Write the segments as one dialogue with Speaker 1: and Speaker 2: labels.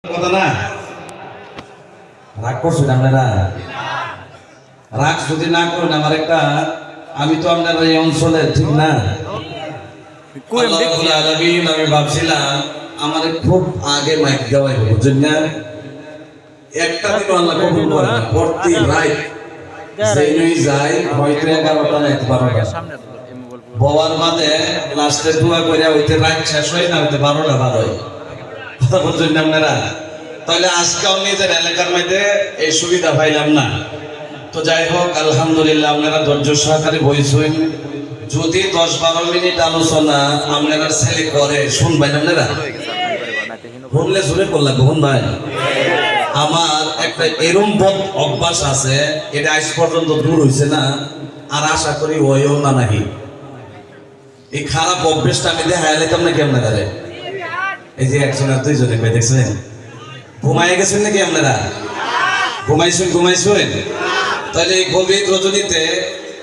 Speaker 1: কথা না রাগ করছেন আপনারা? রাগ যদি না করেন আমার একটা, আমি তো আপনার এই অঞ্চলের, ঠিক না? আমি ভাবছিলাম আমার খুব আগে মাইক দেওয়াই হবে, বুঝছেন না? একটা দিন আল্লাহ কবুল করে না, প্রতি রাত যেই যাই হয়তো 11টা না 12টা বওয়ার মাঝে লাস্টে দোয়া করে হইতে রাত শেষ হয় না, হইতে 12টা বার হয়। কথা বলছেন না আপনারা? তাহলে আজকেও নিজের এলাকার মধ্যে এই সুবিধা পাইলাম না। তো যাই হোক, আলহামদুলিল্লাহ আপনারা ধৈর্য সহকারে বইছেন। যদি 10-12 মিনিট আলোচনা আপনারা ছেলে করে শুনবেন, আপনারা শুনলে শুনে করলাম কখন ভাই? আমার একটা এরম অভ্যাস আছে, এটা আজ পর্যন্ত দূর হয়েছে না, আর আশা করি ওইও না নাকি। এই খারাপ অভ্যেসটা আমি দেখাই লাইতাম না কেমন করে। এই যে একজন আর দুইজনে কই দেখছেন, ঘুমাই গেছেন নাকি আপনারা? ঘুমাইছেন? তাহলে এই গভীর রজনীতে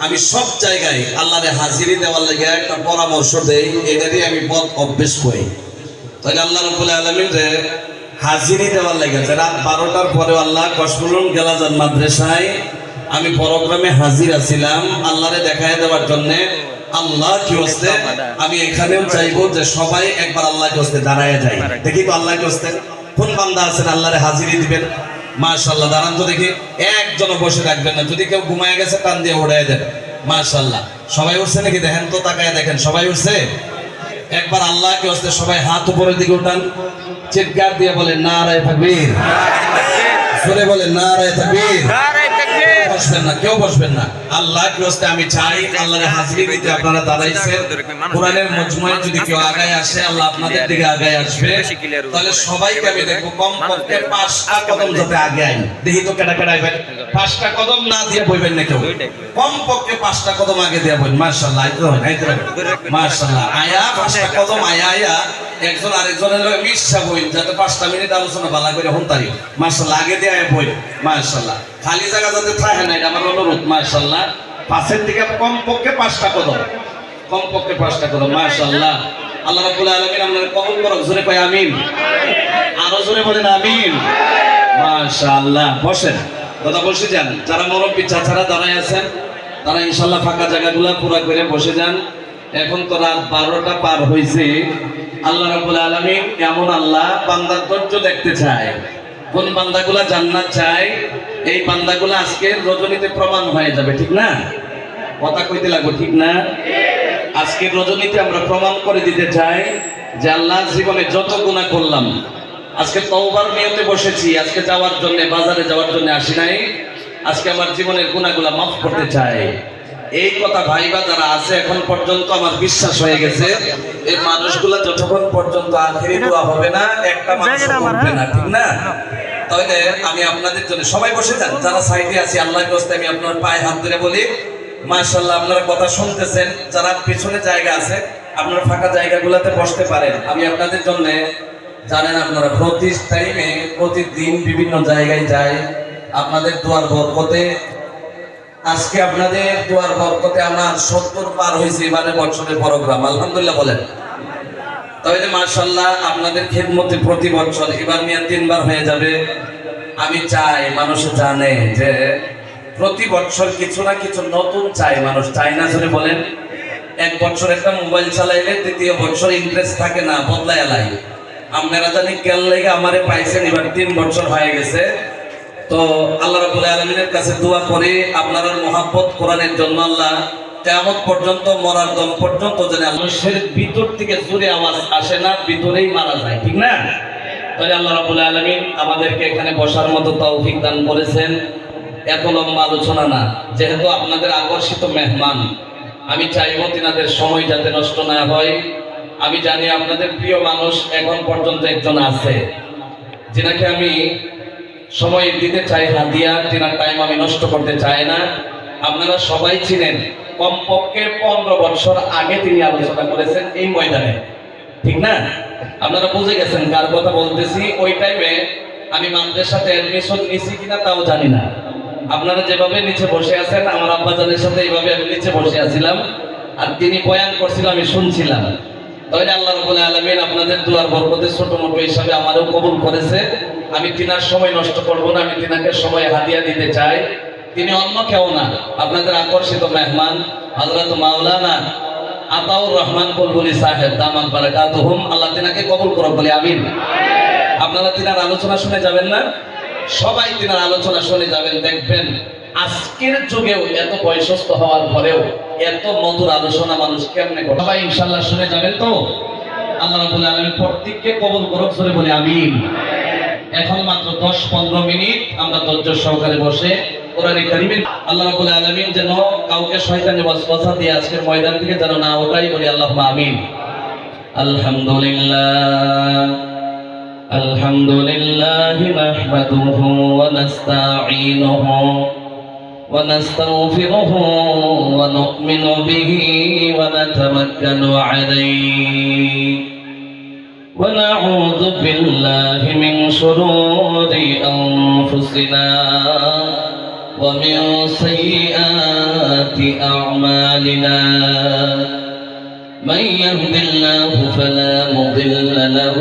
Speaker 1: আমি সব জায়গায় আল্লাহরে হাজিরি দেওয়ার লাগে একটা পরামর্শ দেই, এটারই আমি বদ অভ্যেস করি। তাহলে আল্লাহ রাব্বুল আলামিনরে হাজিরি দেওয়ার লাগে রাত 12টার পরে আল্লাহ কসমুলুন গেলাজান মাদ্রাসায় আমি প্রোগ্রামে হাজির আছিলাম আল্লাহরে দেখায় দেওয়ার জন্য। আল্লাহ কি হচ্ছে, আমি এখানেও চাইবো যে সবাই একবার আল্লাহ কি হচ্ছে দাঁড়ায় যায়, দেখি তো আল্লাহ কি হচ্ছে কোন বান্দা আছেন আল্লাহরে হাজিরি দিবেন। মাশাআল্লাহ, দাঁড়ান তো দেখি, একজনও বসে রাখবেন না। যদি কেউ ঘুমায় গেছে টান দিয়ে উড়াই দেন। মাশাআল্লাহ, সবাই উঠছে নাকি দেখেন তো, তাকায় দেখেন সবাই উঠছে। একবার আল্লাহ কি হচ্ছে সবাই হাত উপরের দিকে উঠান, চিৎকার দিয়ে বলেন নারায়ে তাকবীর, জোরে বলেন নারায়ে তাকবীর। বসবেন না, কেউ বসবেন না। আল্লাহ কি হচ্ছে আমি চাই আল্লাহর হাজিরি দিতে আপনারা দাঁড়াইছেন। কোরআনের মজমুয়ায় যদি কেউ আগায় আসে, আল্লাহ আপনাদের দিকে আগায় আসবে, তাহলে সবাইকে আমি দেখবো কমপক্ষে 5টা কদম যাতে আগে আই। দেখি তো কেডা কেডা আইবেন। 5টা কদম না দিয়ে বইবেন না কেউ, কমপক্ষে 5টা কদম আগে দিয়ে বইন। মাশাআল্লাহ, মাশাআল্লাহ, আয়া 5টা কদম আয়া একজন আরেকজনের মিশা বইন, যাতে 5টা মিনিট আলোচনা ভালো করে হন্তারি। মাশাআল্লাহ, আগে দিয়ে বইন। মাশাআল্লাহ, খালি জায়গা যাতে থাকে না, এটা আমার অনুরোধ। মাশাআল্লাহ, পাশের দিকে কমপক্ষে 5টা কদম, কমপক্ষে 5টা কদম। মাশাআল্লাহ, আল্লাহ রাব্বুল আলামিন আপনাদের কবুল করুক। জোরে কয় আমিন, আরো জোরে বলেন আমিন। মাশাআল্লাহ, বসেন, দাদা বসে যান। যারা মুরব্বি চাচারা দাঁড়ায় আছেন তারা ইনশাআল্লাহ ফাঁকা জায়গাগুলো পুরো করে বসে যান। এখন তো রাত 12টা পার হয়েছে। আল্লাহ রাব্বুল আলামিন এমন আল্লাহ, বান্দার ধৈর্য দেখতে চায়। কোন বান্দাগুলা জান্নাত চায়, এই বান্দাগুলা আজকে রজনীতে প্রমাণ হয়ে যাবে, ঠিক না? কথা কইতে লাগবে, ঠিক না? আজকের রজনীতে আমরা প্রমাণ করে দিতে চাই যে আল্লাহ জীবনে যত গুনাহ করলাম, আজকে তওবার নিয়তে বসেছি, আজকে যাওয়ার জন্য, বাজারে যাওয়ার জন্য আসি নাই। আজকে আমার জীবনের গুনাহগুলা মাফ করতে চাই। এই কথা ভাইবা যারা আছে এখন পর্যন্ত আমার বিশ্বাস হয়ে গেছে, এই মানুষগুলা যতক্ষণ পর্যন্ত আখিরি দোয়া হবে না, একটা মানুষ করবে না, ঠিক না? তাহলে আমি আপনাদের জন্য, সবাই বসে যান, যারা সাইডে আছি আল্লাহর কাছে আমি আপনার পায়ে হাত ধরে বলি মাশাআল্লাহ, আপনারা কথা শুনতেছেন। যারা পিছনে জায়গা আছে আপনারা ফাঁকা জায়গাগুলোতে বসতে পারেন। আমি আপনাদের জন্য, জানেন আপনারা প্রতি টাইমে প্রতিদিন বিভিন্ন জায়গায় যাই আপনাদের দোয়ার বরকতে। আজকে আপনাদের দোয়ার বরকতে আমার 70 পার হয়েছে এবারে বছরের প্রোগ্রাম, আলহামদুলিল্লাহ বলেন। তাহলে মাশাআল্লাহ, আপনাদের খেদমতে প্রতি বছর এবার নিয়ে 3বার হয়ে যাবে। আমি চাই মানুষ জানে যে প্রতি বছর কিছু না কিছু নতুন চাই, মানুষ চাই না, জোরে বলেন। 1 বছর একটা মোবাইল চালাইলে 3য় বছর ইন্টারেস্ট থাকে না, বদলায় এলাই। আপনারা জানি কেন লাগে আমারে পাইছেন, এবার 3 বছর হয়ে গেছে। তো আল্লাহ রাব্বুল আলামিনের কাছে দোয়া করি আপনারা মহব্বত কোরআনের জন্য আল্লাহ কিয়ামত পর্যন্ত, মরার দম পর্যন্ত যেন মানুষের ভিতর থেকে জোরে আওয়াজ আসে না, ভিতরেই মারা যায়, ঠিক না? তাহলে আল্লাহ রাব্বুল আলামিন আমাদেরকে এখানে বসার মতো তৌফিক দান করেছেন। এত লম্বা আলোচনা না, যেহেতু আপনাদের আকর্ষিত মেহমান, আমি চাইব তিনাদের সময় যাতে নষ্ট না হয়। আমি জানি আপনাদের প্রিয় মানুষ এখন পর্যন্ত একজন আছে, যিনাকে আমি সময় দিতে চাই হাদিয়া, তিনার টাইম আমি নষ্ট করতে চাই না। আপনারা সবাই চিনেন, কমপক্ষে 15 বছর আগে তিনি আলোচনা করেছেন এই ময়দানে, ঠিক না? আপনারা বুঝে গেছেন কার কথা বলতেছি। ওই টাইমে আমি মাদ্রাসাতে অ্যাডমিশন নিছি কিনা তাও জানি না। আপনারা যেভাবে নিচে বসে আছেন, আমার আব্বাজানের সাথে এইভাবে আমি নিচে বসে আছিলাম, আর তিনি বয়ান করছিল, আমি শুনছিলাম। তাহলে আল্লাহ রাব্বুল আলামিন আপনাদের দোয়ার বরকতে ছোট মোটো হিসাবে আমারও কবুল করেছে। আমি তিনার সময় নষ্ট করব না, আমি তিনাকে সময় হাদিয়া দিতে চাই। তিনি অন্য কেউ না, আপনাদের আকর্ষিত মেহমান হযরত মাওলানা আতাউর রহমান বুলবুলি সাহেব দামাত বারাকাতুহুম। আল্লাহ তিনাকে কবুল করুক, বলি আমিন। আপনারা তিনার আলোচনা শুনে যাবেন না? সবাই তিনার আলোচনা শুনে যাবেন, দেখবেন আজকের যুগেও এত বয়সস্থ হওয়ার পরেও এত মধুর আলোচনা মানুষ কেমনে করে। সবাই ইনশাআল্লাহ শুনে যাবেন তো? আল্লাহ রাব্বুল আলামিন প্রত্যেককে কবুল করুক, জোরে বলি আমিন। এখন মাত্র 10-15 মিনিট আমরা ধৈর্য সহকারে বসে কোরআনে কারীমের আল্লাহ রাব্বুল আলামিন যেন কাউকে শয়তানি ওয়াসওয়াসা দিয়ে আজকের ময়দান থেকে যেন না ওঠাই, বলি আল্লাহুম্মা আমিন। আলহামদুলিল্লাহ আলহামদুলিল্লাহি নাহমাদুহু ওয়া নাস্তাঈনুহু ওয়া নাস্তাগফিরুহু ওয়া নু'মিনু বিহি ওয়া নাতাওয়াক্কালু আলাইহি ওয়া নাউযু বিল্লাহি মিন শুরুরি আনফুসিনা ওয়া মিন সাইয়্যাতি আ'মালিনা। من يهد الله فلا مضل له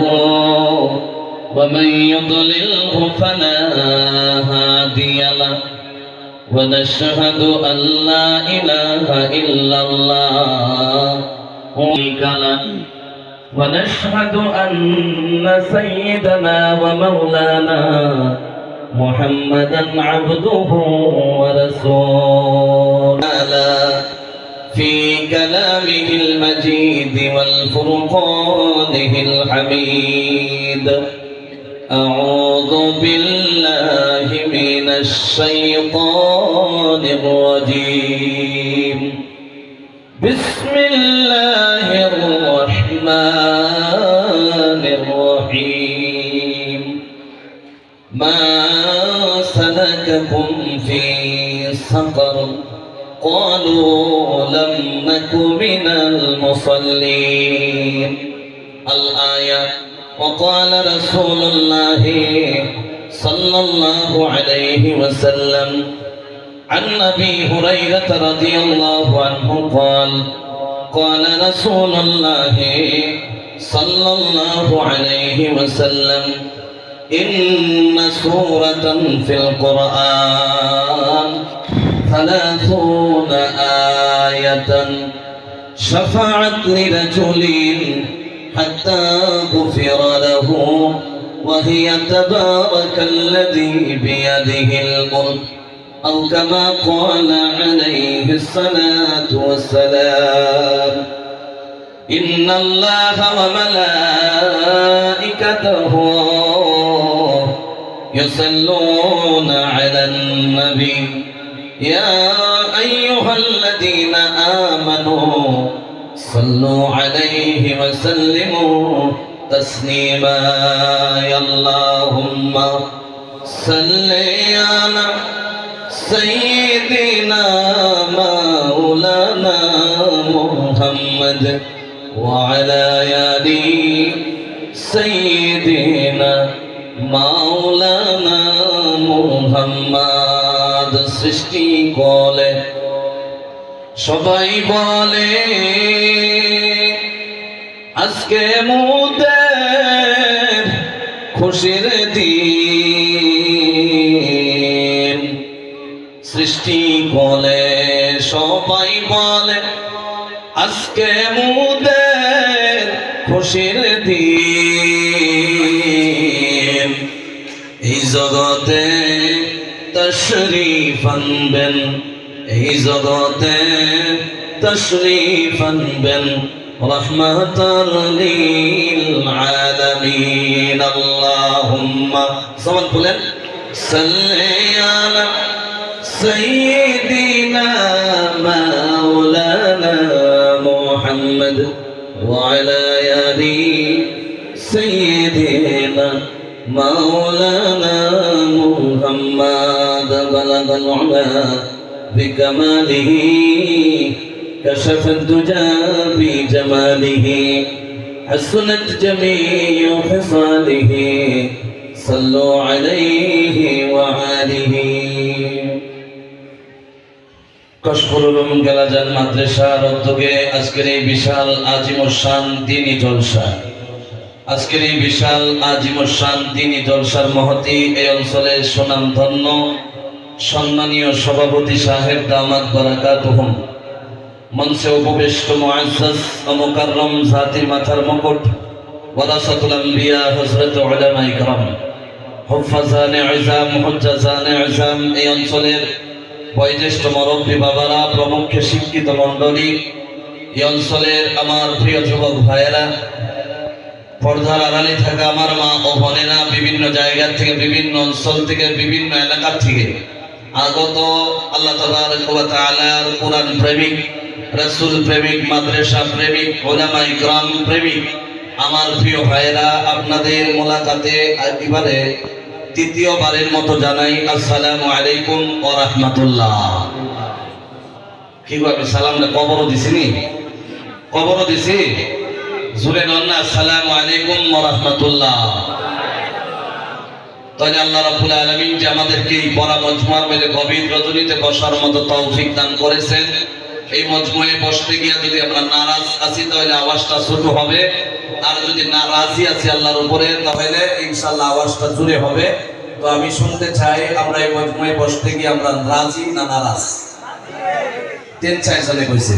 Speaker 1: ومن يضلله فلا هادي له ونشهد أن لا إله إلا الله ونشهد أن سيدنا ومولانا محمدا عبده ورسوله في كلامه المجيد والفرقانه الحميد. أعوذ بالله من الشيطان الرجيم. بسم الله الرحمن الرحيم. ما سلككم في سقر؟ قالوا لم نك من المصلين. الآية. وقال رسول الله صلى الله عليه وسلم عن أبي هريرة رضي الله عنه قال قال رسول الله صلى الله عليه وسلم إن سورة في القرآن 30 آية شفعت لرجل حتى غفر له وهي تبارك الذي بيده الملك أو كما قال عليه الصلاة والسلام. إن الله وملائكته يصلون على النبي يا أيها الذين آمنوا صلوا عليه وسلموا تسليما. اللهم صل على سيدنا مولانا محمد وعلى آل سيدنا مولانا محمد. সৃষ্টি বলে সবাই বলে আজকে মুদের খুশির দিন। সৃষ্টি বলে সবাই বলে আজকে মুদের খুশির দিন। এই জগতে তশরীফ আনবেন, এই জগতে তশরীফ আনবেন রহমাতাল লিল আলামিন। আল্লাহুম্মা সবাই বলেন সাল্লি আলা সাইয়্যিদিনা মাওলানা মুহাম্মদ ওয়া আলা আলি সাইয়্যিদিনা مولانا محمد. بلغ العلا بكماله كشف الدجى بجماله حسنت جميع خصاله صلوا عليه وآله. কশফুল উলুম গেলাজান মাদ্রাসার উদ্যোগে আজকের এই বিশাল আজিমুস শান দ্বীনি জলসা আজকের এই বিশাল আজিমুসান দ্বীনি জলসার মহতী এই অঞ্চলের সুনামধন্য সম্মানীয় সভাপতি সাহেব দামাত বারাকাতুহুম, মঞ্চে উপবিষ্ট মুআজ্জাজ ও মুকাররম জাতির মাথার মুকুট ওয়ারাসাতুল আম্বিয়া হযরত উলামায়ে ইকরাম হুফাজানে ইজাম হুজ্জাজানে ইজাম, এই অঞ্চলের বয়োজ্যেষ্ঠ মুরব্বী বাবারা, প্রমুখ শিক্ষিত মণ্ডলী, এই অঞ্চলের আমার প্রিয় যুবক ভাইয়েরা, পর্দার আড়ালে থাকা আমার মা ও বোনেরা, বিভিন্ন জায়গা থেকে, বিভিন্ন অঞ্চল থেকে, বিভিন্ন এলাকা থেকে আগত আল্লাহ তাবারক ওয়া তাআলার কোরআন প্রেমিক, রাসূল প্রেমিক, মাদ্রাসা প্রেমিক, উলামায়ে ইকরাম প্রেমিক আমার প্রিয় ভাইয়েরা, আপনাদের মোলাকাতে এবারে তৃতীয়বারের মতো জানাই আসসালামু আলাইকুম ওয়া রাহমাতুল্লাহ। কি গো, আমি সালামটা কবরও দিছিনি? কবরও দিছি? জুড়ে নন না আসসালামু আলাইকুম ওয়া রাহমাতুল্লাহ। তাহলে আল্লাহ রাব্বুল আলামিন যে আমাদেরকে এই বড় মজমুয়ার মধ্যে গভীর রজনীতে বসার মতো তৌফিক দান করেছেন, এই মজমুয়ে বসতে গিয়ে যদি আমরা নারাজ আছি তাহলে আওয়াজটা ছোট হবে, আর যদি নারাজি আছি আল্লাহর উপরে তাহলে ইনশাআল্লাহ আওয়াজটা জোরে হবে। তো আমি শুনতে চাই আমরা এই মজমুয়ে বসতে গিয়ে আমরা রাজি না নারাজ? তিন চারজনে কইছে,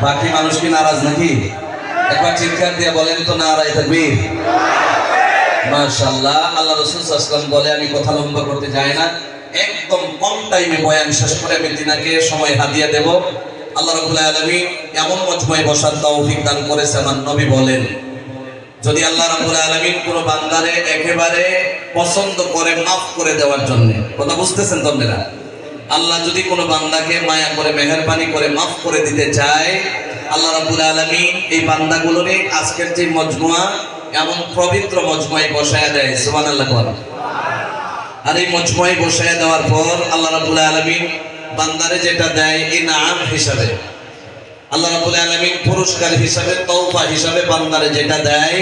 Speaker 1: বাকি মানুষ কি নারাজ নাকি? একবার চিৎকার দিয়ে বলেন তো নারায়ে তাকবীর। মাশাআল্লাহ। আল্লাহ রাসূল সাল্লাল্লাহু আলাইহি ওয়াসাল্লাম বলে, আমি কথা লম্বা করতে যাই না, একদম কম টাইমে বয়ান শেষ করে আমি তিনাকে সময় হাদিয়া দেব। আল্লাহ রাব্বুল আলামিন এমন মজমুয়ে বসার তৌফিক দান করেছে, আমার নবী বলেন, যদি আল্লাহ রাব্বুল আলামিন কোন বান্দারে একেবারে পছন্দ করে মাফ করে দেওয়ার জন্য, কথা বুঝতেছেন তো আপনারা? আল্লাহ যদি কোনো বান্দাকে মায়া করে মেহেরবানি করে মাফ করে দিতে চায়, আল্লাহ রাব্বুল আলামিন এই বান্দাগুলোরে আজকের যে মজমুয়া এমন পবিত্র মজমুয়ায় বসায়া দেয়। সুবহানাল্লাহ বলেন। আর এই মজমুয়ায় বসায়া দেওয়ার পর আল্লাহ রাব্বুল আলামিন বান্দারে যেটা দেয় ইনাম হিসাবে, আল্লাহ রাব্বুল আলামিন পুরস্কার হিসাবে, তওবা হিসাবে বান্দারে যেটা দেয়,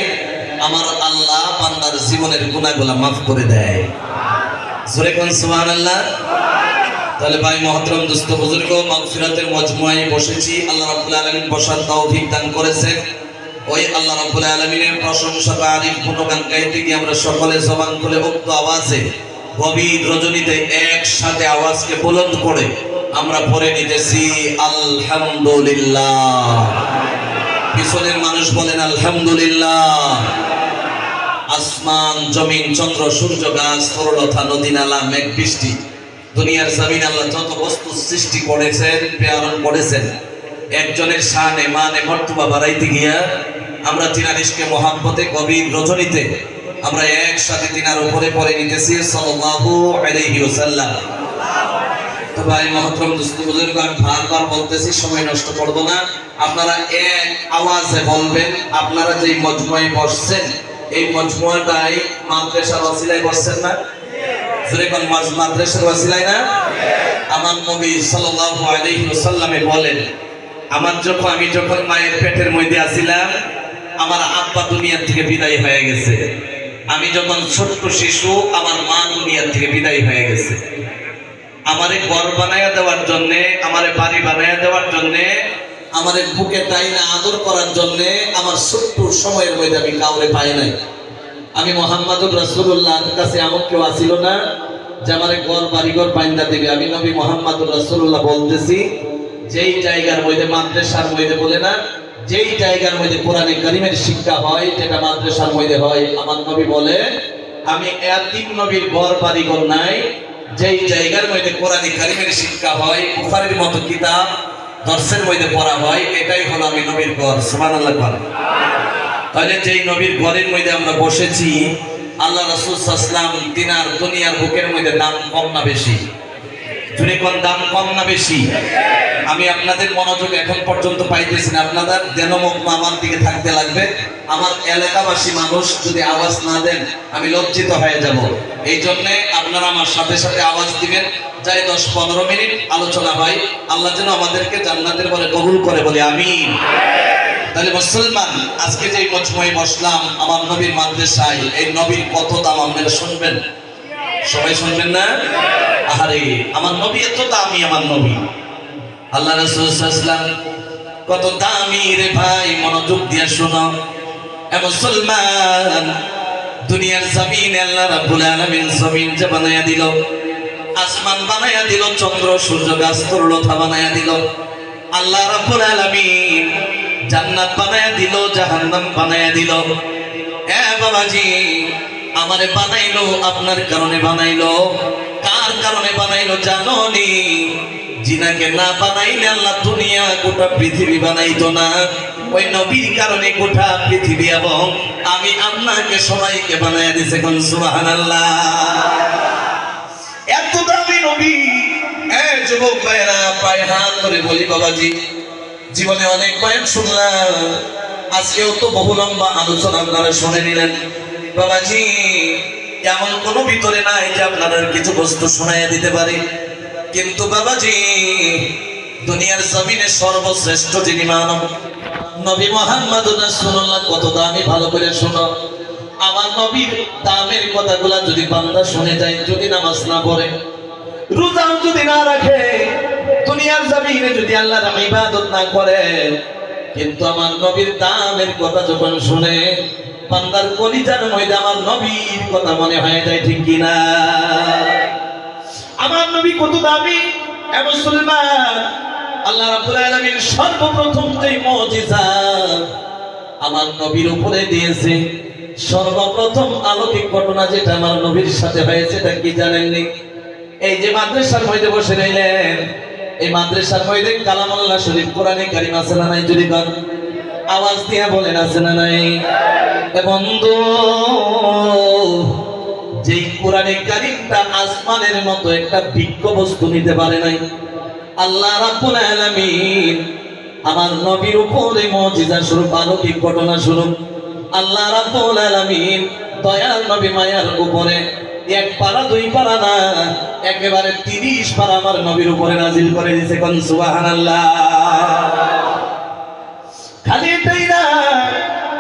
Speaker 1: আমার আল্লাহ বান্দার জীবনের গুনাহগুলো মাফ করে দেয়। জোরে কোন সুবহানাল্লাহ। তাহলে ভাই মহতরম, দোস্ত বুজুর্গ, মাগফিরাতের মজমুয়ায় বসেছি, আল্লাহ রাব্বুল আলামিন বসার তৌফিক দান করেছেন। ওই আল্লাহ রাব্বুল আলামিনের প্রশংসা তারিফ গুণগান গাইতে গিয়ে আমরা সকলে জবান খুলে উক্ত আওয়াজে গভীর রজনীতে একসাথে আওয়াজকে বুলন্দ করে আমরা পড়ে নিতেছি আলহামদুলিল্লাহ। পিছনের মানুষ বলেন আলহামদুলিল্লাহ। আসমান, জমিন, চন্দ্র, সূর্য, গাছ, তরলতা, নদী, নালা, মেঘ, বৃষ্টি, দুনিয়ার জমিন আল্লাহ যত বস্তু সৃষ্টি করেছেন, প্রেরণ করেছেন, একজনের শানে মানে মর্তবা বাড়াইতে গিয়া আমরা তিনার ইশকে মোহাব্বতে গভীর রজনীতে আমরা একসাথে তিনার উপরে পড়ে নিতেছি সাল্লাল্লাহু আলাইহি ওয়াসাল্লাম। তো ভাই মহতরম, দোস্ত বুজুর্গ, আমি বারবার বলতেছি, সময় নষ্ট করব না, আপনারা এক আওয়াজে বলবেন, আপনারা যেই মজমুয়ায় বসছেন এই মজমুয়াটাই মাদ্রাসার ওসিলায় বসছেন না? যেরকম মাদ্রাসার ওসিলায় না? আমার নবী সাল্লাল্লাহু আলাইহি ওয়াসাল্লামে বলেন, আমি যখন মায়ের পেটের মধ্যে আছিলাম, আমার আব্বা দুনিয়া থেকে বিদায় হয়ে গেছে। আমি যখন ছোট্ট শিশু, আমার মা দুনিয়া থেকে বিদায় হয়ে গেছে। আমারে ঘর বানায়া দেওয়ার জন্যে, আমারে বাড়ি বানায়া দেওয়ার জন্যে, আমারে বুকে টাইনা আদর করার জন্যে আমার ছোট্ট সময়ের মধ্যে আমি কাউরে পাই নাই। আমি মুহাম্মাদুর রাসূলুল্লাহর কাছে এমন কেউ আসিল না যে আমারে ঘর বাড়িঘর বাইন্দা দিবে। আমি নবী মুহাম্মাদুর রাসূলুল্লাহ বলতেছি, যেই জায়গার মধ্যে মাদ্রাসার মধ্যে বলে না, যেই জায়গার মধ্যে কোরআনে কারিমের শিক্ষা হয়, যেটা মাদ্রাসার মধ্যে হয়, আমার নবী বলে, আমি এতিম নবীর ঘর বাড়িঘর নাই, যেই জায়গার মধ্যে কোরআনে কারিমের শিক্ষা হয়, বুখারীর মতো কিতাব দর্সের মধ্যে পড়া হয়, এটাই হলো আমি নবীর ঘর। সুবহানাল্লাহ বলেন। তাহলে যেই নবীর ঘরের মধ্যে আমরা বসেছি, আল্লাহ রাসূল সাল্লাল্লাহু আলাইহি ওয়াসাল্লাম তিনার দুনিয়ার বুকের মধ্যে দাম কম না বেশি? যদি কোন দাম কম না বেশি? আমি আপনাদের মনোযোগ এখন পর্যন্ত পাইতেছি না, আপনাদের দেনমগ্ন আমার দিকে থাকতে লাগবে। আমার এলাকাবাসী মানুষ যদি আওয়াজ না দেন আমি লজ্জিত হয়ে যাব। এই জন্য আপনারা আমার সাথে সাথে আওয়াজ দিবেন। যাই 10-15 মিনিট আলোচনা হয়, আল্লাহ যেন আমাদেরকে জান্নাতের বলে কবুল করে, বলি আমিন। তাহলে মুসলমান, আজকে যে মজমুয়ায় বসলাম আমার নবীর মাদ্রাসায়, এই নবীর কত দাম আপনারা শুনবেন? সবাই শুনবেন না? আরে আমার নবী এত দামি, আমার নবী আল্লাহ রাসূল সাল্লাল্লাহু আলাইহি ওয়াসাল্লাম কত দামি রে ভাই, মনোযোগ দিয়ে শোনো। এ মুসলমান, দুনিয়ার জমিন আল্লাহ রাব্বুল আলামিন জমিন যে বানায়া দিল, আসমান বানায়া দিল, চন্দ্র সূর্য গাছ তরুলতা বানায়া দিল, আল্লাহ রাব্বুল আলামিন জান্নাত বানায়া দিল, জাহান্নাম বানায়া দিল। এ বাবাজি, আমারে বানাইলো আপনার কারণে বানাইলো। কার কারণে বানাইলো জানো নি? জিনাকে না বানাইলে আল্লাহ দুনিয়া গোটা পৃথিবী বানাইতো না। ওই নবীর কারণে গোটা পৃথিবী এবং আমি আপনাকে সবাইকে বানাইয়া দিয়েছে। কোন সুবহানাল্লাহ। এত দামি নবী। যুবক ভাইরা, পায়ে হাত ধরে বলি বাবাজি, জীবনে অনেক বয়ান শুনলাম, আজকেও তো বহু লম্বা আলোচনা আপনারা শুনে নিলেন। বাবাজি, এমন কোনো ভিতরে নাই যে আপনারা কিছু বস্তু শোনাইয়া দিতে পারি, কিন্তু বাবাজি দুনিয়ার জমিনে সর্বশ্রেষ্ঠ যিনি মানব নবী মুহাম্মদুর রাসূলুল্লাহ কত দামি, ভালো করে শোনো। আমার নবীর দামের কথাগুলা যদি বান্দা শুনে যায়, যদি নামাজ না পড়ে, রোজাও যদি না রাখে, দুনিয়ার জমিনে যদি আল্লাহর ইবাদত না করে, কিন্তু আমার নবীর দামের কথা যখন শুনে, বান্দার কলিজার মধ্যে আমার নবীর কথা মনে হয়ে যায়, ঠিক কিনা? আমার নবী কত দামি। এ মুসলমান, আল্লাহ রাব্বুল আলামিন সর্বপ্রথম যে মুজিজা আমার নবীর উপরে দিয়েছে, সর্বপ্রথম অলৌকিক ঘটনা যেটা আমার নবীর সাথে হয়েছে, তা কি জানেননি? এই যে মাদ্রাসার মধ্যে বসে রইলেন, এই মাদ্রাসার মধ্যে কালামুল্লাহ শরীফ কোরআনে কারিম আছে না নাই? যদি কর আওয়াজ দিয়া বলেন, আছে না নাই? এ বন্ধু, যেই কোরআনে কারিমটা আসমানের মতো একটা বিজ্ঞ বস্তু নিতে পারে নাই, আল্লাহ রাব্বুল আলামিন আমার নবীর উপরে মুজিজা স্বরূপ অলৌকিক ঘটনা স্বরূপ আল্লাহ রাব্বুল আলামিন দয়াল নবী মায়ার উপরে এক পারা দুই পারা না, একেবারে 30 পারা আমার নবীর উপরে নাজিল করে দিয়েছে। কোন সুবহানাল্লাহ। খালি এটাই না,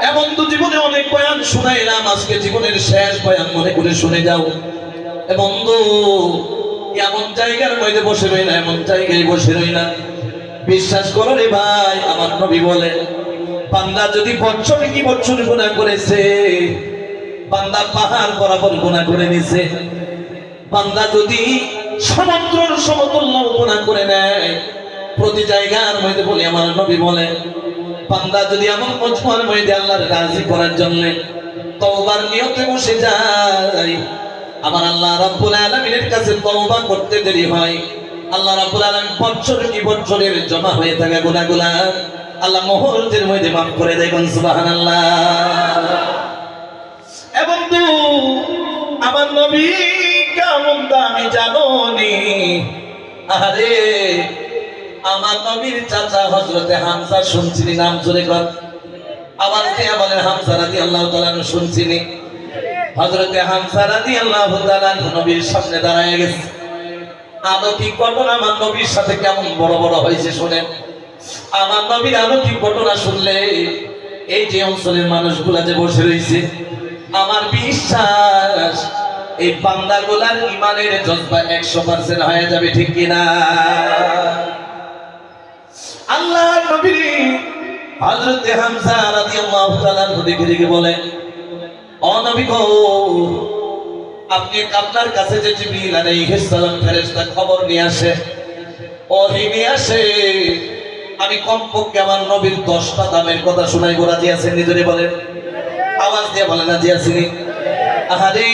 Speaker 1: এমন তো জীবনে অনেক বয়ান শুনাইলাম, আজকে জীবনের শেষ বয়ান মনে করে শুনে যাও। এ বন্ধু, এমন জায়গার মধ্যে বসে রই না, এমন জায়গায় বসে রই না। বিশ্বাস করো রে ভাই, আমার নবী বলে, বান্দা যদি বছরে কি বছর গুনাহ করেছে, বান্দা পাহাড় বরাবর গুনাহ করে নিছে, বান্দা যদি সমুদ্রের সমতুল্য গুনাহ করে নেয়, প্রতি জায়গার মধ্যে বলি আমার নবী বলে, বান্দা যদি এমন মজমার মধ্যে আল্লাহর রাজি করার জন্য তওবার নিয়তে বসে যায়, আমার আল্লাহ রাব্বুল আলামিনের কাছে তওবা করতে দেরি হয়, আল্লাহ রাব্বুল আলামিন বছর কি বছরের জমা হয়ে থাকা গুনাহগুলা আল্লাহ মুহূর্তের মধ্যে মাফ করে দেয়। কোন সুবহানাল্লাহ। এবং তো আমার নবী কেমন দামি জানো নি? আরে আমার নবীর চাচা হযরতে হামজা শুনছিনি? নাম জোরে কর, আওয়াজ দিয়ে বলেন, হামজা রাদিয়াল্লাহু তাআলা শুনছিনি? হযরতে হামজা রাদিয়াল্লাহু তাআলা নবীর সামনে দাঁড়ায় গেছে। অলৌকিক ঘটনা আমার নবীর সাথে কেমন বড় বড় হয়েছে শুনেন। আমার নবীর অলৌকিক ঘটনা শুনলে এই যে অঞ্চলের মানুষগুলা যে বসে রয়েছে, আমার বিশ্বাস এই বান্দাগুলার ঈমানের জজবা 100% হয়ে যাবে, ঠিক কিনা? আল্লাহর নবী হযরতে হামজা রাদিয়াল্লাহু তাআলা দিকে বলেন, ও নবী গো, আপনি আপনার কাছে যে জিবরিল আলাইহিস সালাম ফেরেশতা খবর নিয়ে আসে, ওহী নিয়ে আসে, আমি কমপক্ষে আমার নবীর 10টা দামের কথা শোনাই। রাজি আছেন? নিজরে বলেন, আওয়াজ দিয়ে বলেন, রাজি আছেন? আহারে,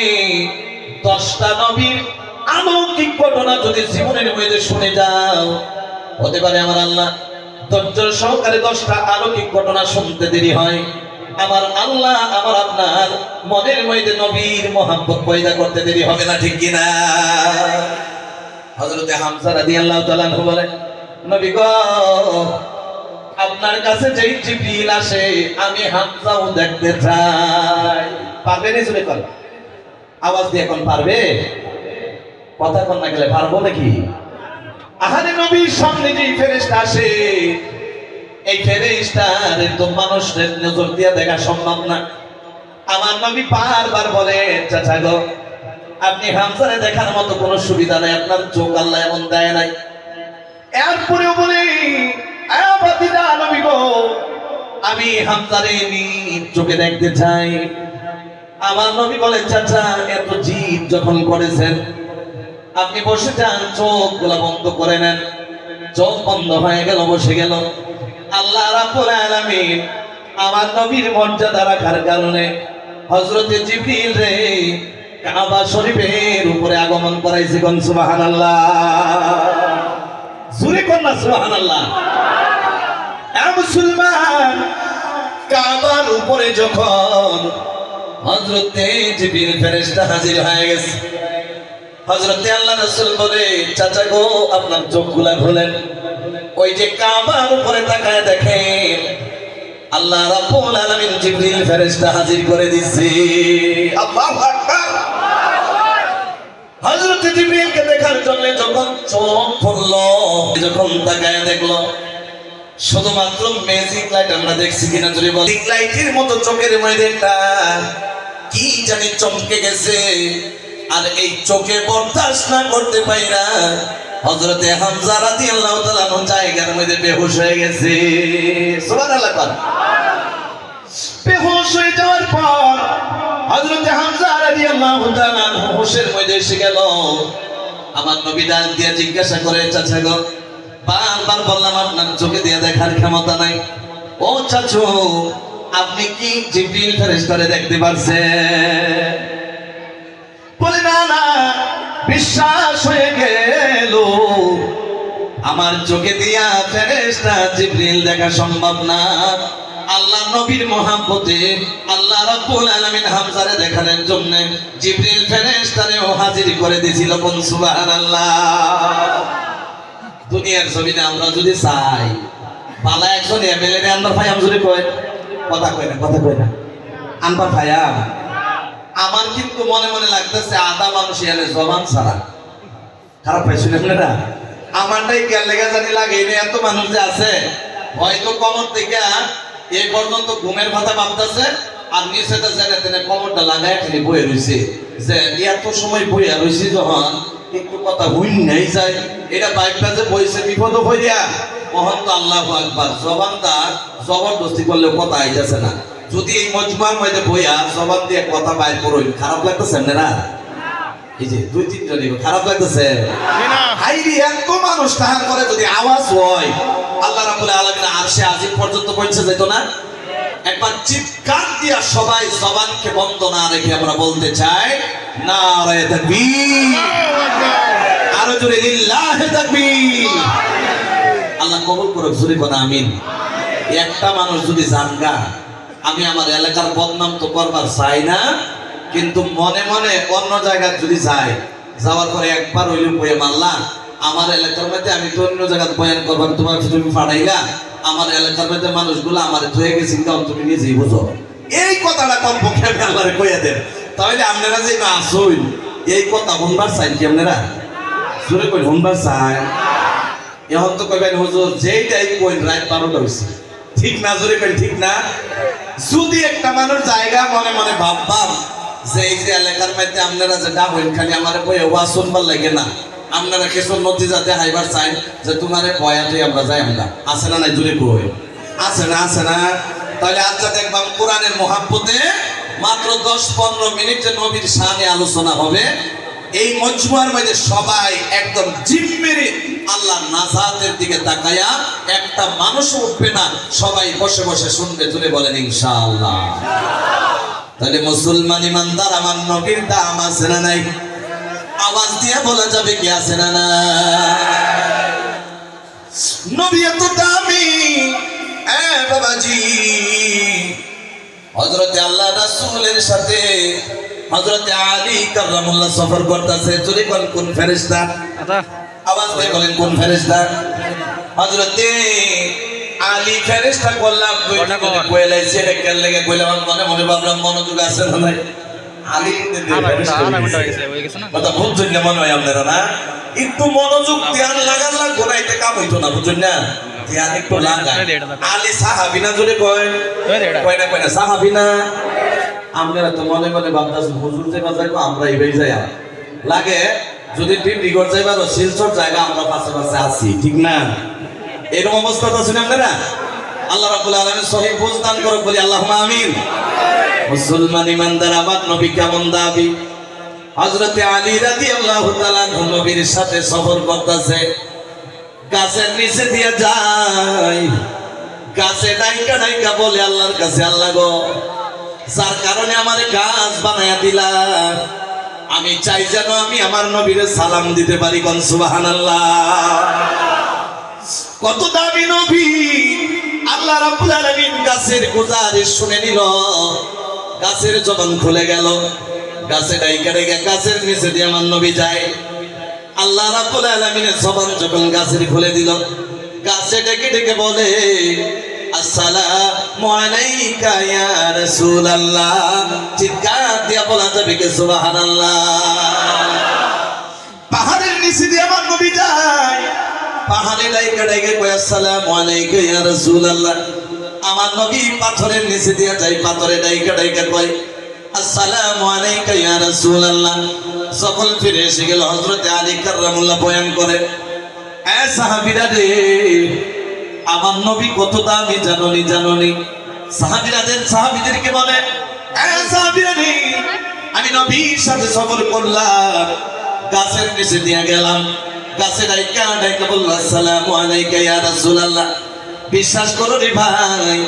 Speaker 1: 10টা নবীর অলৌকিক ঘটনা যদি জীবনের মধ্যে শুনে যাও, হতে পারে আমার আল্লাহ ধৈর্য সহকারে 10টা অলৌকিক ঘটনা শুনতে দেরি হয়, আমার আল্লাহ আমার আপনার মনের মধ্যে নবীর মহব্বত পয়দা করতে দেরি হবে না, ঠিক কিনা? হযরতে হামজা রাদিয়াল্লাহু তাআলা বলে, নবী গো, আপনার কাছে যেই জিবরিল আসে আমি হামজাও দেখতে চাই। পারবে না? শুনে কর, আওয়াজ দিয়ে এখন পারবে? কথা কন না গেলে পারবো নাকি? আহারে, নবীর সামনে যে ফেরেশতা আসে, এই ফেরেশতার তো মানুষের নজর দিয়ে দেখা সম্ভব না। আমার নবী বারবার বলে, চাচা গো, আপনি হামজারে দেখার মতো কোনো সুবিধা নাই, আপনার চোখ আল্লাহ এমন দেয় নাই। এরপরেও বলে, নবী গো, আমি হামজারে নিজ চোখে দেখতে চাই। আমার নবী বলেন, চাচা এত জিদ যখন করেছেন আপনি বসে যান, চোখ গুলা বন্ধ করে নেন। চোখ বন্ধ হয়ে গেল, বসে গেল। আল্লাহ রাব্বুল আলামিন আমার নবীর মর্যাদা রাখার কারণে হযরতে জিবরিল রে কাবা শরীফের উপরে আগমন করাইছে। কোন সুবহানাল্লাহ, জোরে কোন না সুবহানাল্লাহ। এ মুসলমান, কাবার উপরে যখন হযরতে জিবরিল ফেরেশতা হাজির হয়ে গেছে, হযরতে আল্লাহ রাসূল বলে, চাচা গো আপনার চোখগুলা খোলেন। ওই যে কাবার উপরে তাকায় দেখেন আল্লাহ রাব্বুল আলামিন জিবরিল ফেরেশতা হাজির করে দিয়েছে। আল্লাহু আকবার। হযরত জিবরিলকে দেখার জন্য যখন চোখ খুললো, যখন তাকায় দেখলো, শুধুমাত্র ম্যাজিক লাইট আমরা দেখছি কিনা জুড়ে বল, ম্যাজিক লাইটের মতো চোখের মধ্যে একটা কি জানি চমকে গেছে। আর এই চোখে বরদাস্ত না করতে পাইরা হযরতে হামজা রাদিয়াল্লাহু তাআলা জায়গার মধ্যে বেহুশ হয়ে গেছে। সুবহানাল্লাহ। বেহুশ হয়ে যাওয়ার পর হযরতে হামজা রাদিয়াল্লাহু তাআলা হুশের মধ্যে এসে গেল। আমার নবী ডাক দিয়ে জিজ্ঞাসা করে, চাচা গো বারবার বললাম আপনার চোখে দিয়ে দেখার ক্ষমতা নাই, ও চাচু আপনি কি জিবরিল ফেরেশতারে দেখতে পারছেন? বলে না না, বিশ্বাস হয়ে গেল আমার চোখে দিয়া ফেরেশতা জিবরিল দেখা সম্ভব না। আল্লাহ নবীর মহব্বতে আল্লাহ রাব্বুল আলামিন হামজারে দেখানোর জন্য জিবরিল ফেরেশতারেও হাজির করে দিয়েছিল। কোন সুবহানাল্লাহ। দুনিয়ার জমিনে আমরা যদি চাই পালা একজন এমএলএ রে আনবার ভাই আমজুরি কয়, কথা কয় না, কথা কয় না, আনবার ভাইয়া। আমার কিন্তু মনে মনে লাগতেছে আধা মানুষ এনে জবান ছাড়া। খারাপ পাইছেন আপনারা? আমারটাই কেয়ার লেগে জানি লাগে, এত মানুষ যে আছে হয়তো কমর থেকে এই পর্যন্ত ঘুমের ভাতা ভাবতেছে, আর নিচেটা জেনে তেনে কমরটা লাগায় খালি বয়ে রয়েছে, যে এত সময় বইয়া রয়েছি যখন একটু কথা হুইন নাই যায়, এটা বাইকটা যে বইছে বিপদ হইয়া মহন্ত আল্লাহু আকবার। জবানটা জবরদস্তি করলেও কথা আইতেছে না। যদি এই মজমার মধ্যে বইয়া জবান দিয়ে কথা বাইর করই, খারাপ লাগতেছে না? এই যে দুই তিনজন খারাপ লাগতেছে, হাইরি এত মানুষ তাহার করে যদি আওয়াজ হয় আল্লাহ রাব্বুল আলামিন আরশে আজিম পর্যন্ত পৌঁছে যেত না? একবার চিৎকার দিয়া সবাই জবানকে বন্ধ না রেখে আমরা বলতে চাই, নারে তাকবীর, আরো জোরে লিল্লাহি তাকবীর। আল্লাহ কবুল করুক, জোরে কোন আমিন। একটা মানুষ যদি জানগা, আমি আমার এলাকার বদনাম তো করবার চাই না, কিন্তু মনে মনে অন্য জায়গায় যদি যাই, যাওয়ার পরে একবার হইলে বয়ে মারলাম আমার এলাকার মধ্যে, আমি তো অন্য জায়গায় বয়ান করবার তোমার তুমি ফাড়াইলা, আমার এলাকার মধ্যে মানুষগুলো আমার ধুয়ে গেছি, কারণ তুমি নিজেই বুঝো। এই কথাটা কমপক্ষে আমি আল্লাহরে কইয়া দেন, তাহলে আপনারা যে আসুন এই কথা শুনবার চাই কি? আপনারা জোরে কই শুনবার চাই? এখন তো কইবেন হুজুর যেইটাই কই রাত 12টা হইছে, ঠিক না? জোরে কই ঠিক না? যদি একটা মানুষ জায়গা মনে মনে ভাববাম যে এই যে এলাকার মধ্যে আপনারা যেটা হইন খালি আমার বই ওয়া শুনবার লাগে না, আপনারা কিছু নতিজা দেখাইবার চাই যে তোমারে বয়াতে আমরা যাই, আমরা আছে না নাই? জুড়ে কই আছে না? আছে না? তাহলে আচ্ছা দেখবাম কোরআনের মহাব্বতে মাত্র 10-15 মিনিট যে নবীর শানে আলোচনা হবে, এই মজমুয়ার মধ্যে সবাই একদম জিম্মেরে আল্লাহ নাজাতের দিকে তাকায়া একটা মানুষ উঠবে না, সবাই বসে বসে শুনবে। জুড়ে বলেন ইনশাআল্লাহ। তাহলে মুসলমান ইমানদার আমার নবীর দাম আছে না নাই? আওয়াজ দিয়ে বলা যাবে কি আছে না না? নবী এত দামি বাবাজি। হযরতে আল্লাহ রাসূলের সাথে হযরতে আলী কাররামুল্লাহ সফর করতেছে। যদি কোন ফেরেশতা? আওয়াজ দিয়ে বলেন কোন ফেরেশতা? হযরতে আলী ফেরেশতা করলাম কইলাই সেটা কেন লাগে কইলাম মনে মনে ভাবলাম মনোযোগ আছে না নাই? আলী কথা বুঝছেন না মনে হয় আপনারা? না একটু মনোযোগ ধ্যান লাগান লাগবো না, এতে কাম হইতো না, বুঝছেন না? ধ্যান একটু লাগান। আলী সাহাবী না? জোরে কয় কয় না সাহাবী না? আপনারা তো মনে মনে ভাবতেছেন হুজুর যে যাইবো আমরা এইভাবে যাই লাগে, যদি ডিব্রুগড় যাইবার শিলচর জায়গা আমরা পাশে পাশে আছি, ঠিক না? এরকম অবস্থা তো আছেন আপনারা? আল্লাহ রাব্বুল আলামিন সহিহ বুঝ দান করুক, বলি আল্লাহুম্মা আমিন। মুসলমান ইমানদার আমার নবী কেমন দাবি? হযরতে আলী রাদিয়াল্লাহু তাআলা নবীর সাথে সফর করতেছে, গাছের নিচে দিয়ে যায়, গাছে ডাইকা ডাইকা বলে আল্লাহর কাছে, আল্লাহ গো, যার কারণে আমার গাছ বানায়া দিলা, আমি চাই যেন আমি আমার নবীরে সালাম দিতে পারি। কোন সুবহানাল্লাহ। কত দামি নবী! আল্লাহ রাব্বুল আলামিন গাছের গুজারিশ শুনে নিল, গাছের জবান খুলে গেল, গাছে ডাইকা ডাইকা গাছের নিচে দিয়ে আমার নবী যায়। আল্লাহ রাব্বুল আলামিনের জবান যখন গাছের খুলে দিল, গাছে ডেকে ডেকে বলে, আসসালামু আলাইকা ইয়া রাসূলুল্লাহ। চিৎকার দিয়া বলা যাবে কি সুবহানাল্লাহ। পাহাড়ের নিচে দিয়ে আমার নবী যায়, পাহাড়ে ডাইকা ডাইকা কয় আসসালামু আলাইকা ইয়া রাসূলুল্লাহ। আমার নবী পাথরের নিচে দিয়ে যায়, পাথরে ডাইকা ডাইকা কয় আসসালামু আলাইকা ইয়া রাসূলুল্লাহ। সকল ফিরে এসে গেল। হযরত আলী কাররামুল্লাহ বয়ান করে, এ সাহাবীরা রে, আমার নবী কত দামি জাননি জাননি। সাহাবীদেরকে বলে, এ সাহাবীরা রে, আমি নবীর সাথে সফর করলাম, গাছের নিচে দিয়ে গেলাম, গাছে ডাইকা ডাইকা বলল আসসালামু আলাইকা ইয়া রাসূলুল্লাহ। বিশ্বাস করো রে ভাই,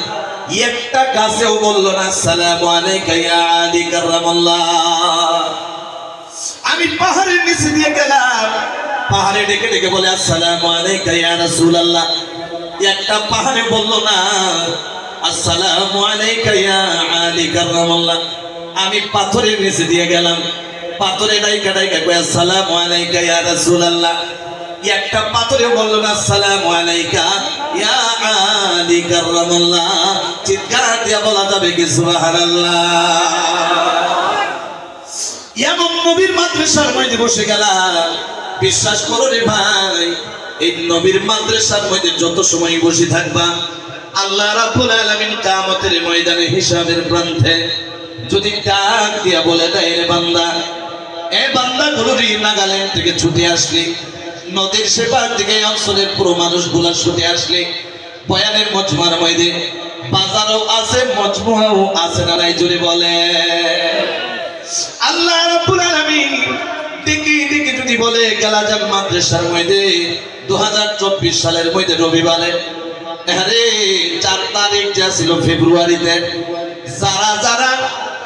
Speaker 1: একটা গাছেও বলল না আসসালামু আলাইকা ইয়া আলী কাররামাল্লাহ। আমি পাহাড়ের নিচে দিয়ে গেলাম, পাহাড়ে ডেকে ডেকে বলে আসসালামু আলাইকা ইয়া রাসূলুল্লাহ। একটা পাহাড়ে বলল না আসসালামু আলাইকা ইয়া আলী কাররামাল্লাহ। আমি পাথরের নিচে দিয়ে গেলাম, পাথরে ডাইকা ডাইকা কই আসসালামু আলাইকা ইয়া রাসূলুল্লাহ। একটা পাথরে বলল না আসসালামু আলাইকা ইয়া আলী কাররামাল্লাহ। চিৎকার দিয়া বলা যাবে কি সুবহানাল্লাহ। এমন নবীর মাদ্রাসার মধ্যে বসে গেলাম, বিশ্বাস করো রে ভাই, এই নবীর মাদ্রাসার মধ্যে যত সময় বসে থাকবা, আল্লাহ রাব্বুল আলামিন কিয়ামতের ময়দানে হিসাবের প্রান্তে যদি ডাক দিয়া বলে দেয়, রে বান্দা, এ বান্দাগুলো রে, নাগাল্যান্ড থেকে ছুটে আসলি, নদীর সেপার থেকে অঞ্চলের পুরো মানুষগুলা ছুটে আসলি, বয়ানের মজমার মধ্যে বাজারও আছে, মজমুয়াও আছে, না নাই জুড়ে বলে আল্লাহ রাব্বুল আলামিন দেখি দেখি যদি বলে গেলাজাম মাদ্রাসার মধ্যে 2024 সালের মধ্যে রবিবারে, আরে 4 তারিখ যা ছিল ফেব্রুয়ারিতে, যারা যারা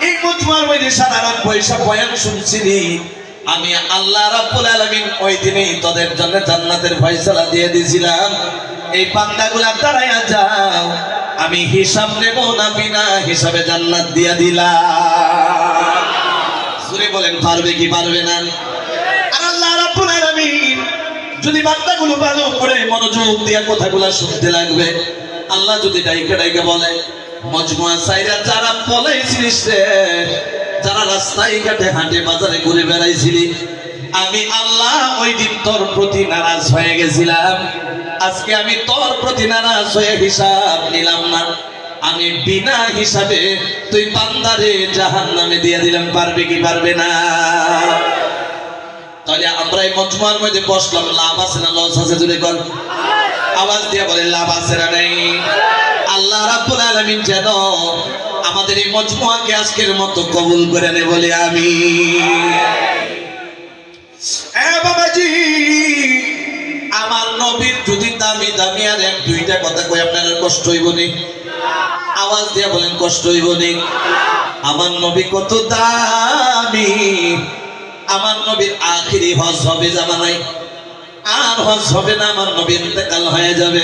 Speaker 1: এই মজমার মধ্যে সারা রাত বৈশা বয়ান শুনছিলি, আমি আল্লাহ রাব্বুল আলামিন ওই দিনেই তোদের জন্য জান্নাতের ফয়সালা দিয়ে দিয়েছিলাম। এই বান্দাগুলা দাঁড়ায়া যাও, আমি হিসাব নেব না, বিনা হিসাবে জান্নাত দিয়া দিলাম। জোরে বলেন, পারবে কি পারবে না? আর আল্লাহ রাব্বুল আলামিন যদি বান্দাগুলো ভালো করে মনোযোগ দিয়া কথাগুলা শুনতে লাগবে, আল্লাহ যদি ডাইকা ডাইকা বলে, মজমুয়া সাইরা যারা বলেছিলিস রে, যারা রাস্তায় ঘাটে হাঁটে বাজারে ঘুরে বেড়াইছিলি, আমি আল্লাহ ওই দিন তোর প্রতি নারাজ হয়ে গেছিলাম, আজকে আমি তোর প্রতি নারাজ হয়ে হিসাব নিলাম না, আমি বিনা হিসাবে তুই বান্দারে জাহান্নামে দিয়ে দিলাম। পারবে কি পারবে না? তাহলে আমরা এই মজমার মধ্যে বসলাম, লাভ আছে না লস আছে? যদি কোন আওয়াজ দিয়ে বলে লাভ আছে না নেই? আল্লাহ রাব্বুল আলামিন যেন আমাদের এই মজমুয়াকে আজকের মতো কবুল করে নে, বলে আমি। এ বাবাজি, আমার নবীর যদি দামি দামি আর এক দুইটা কথা কই, আপনার কষ্ট হইব নি? আওয়াজ দিয়ে বলেন, কষ্ট হইব নি? আমার নবী কত দামি। আমার নবীর আখিরি হজ হবে জামানায়, আর হজ হবে না, আমার নবীর ইন্তেকাল হয়ে যাবে।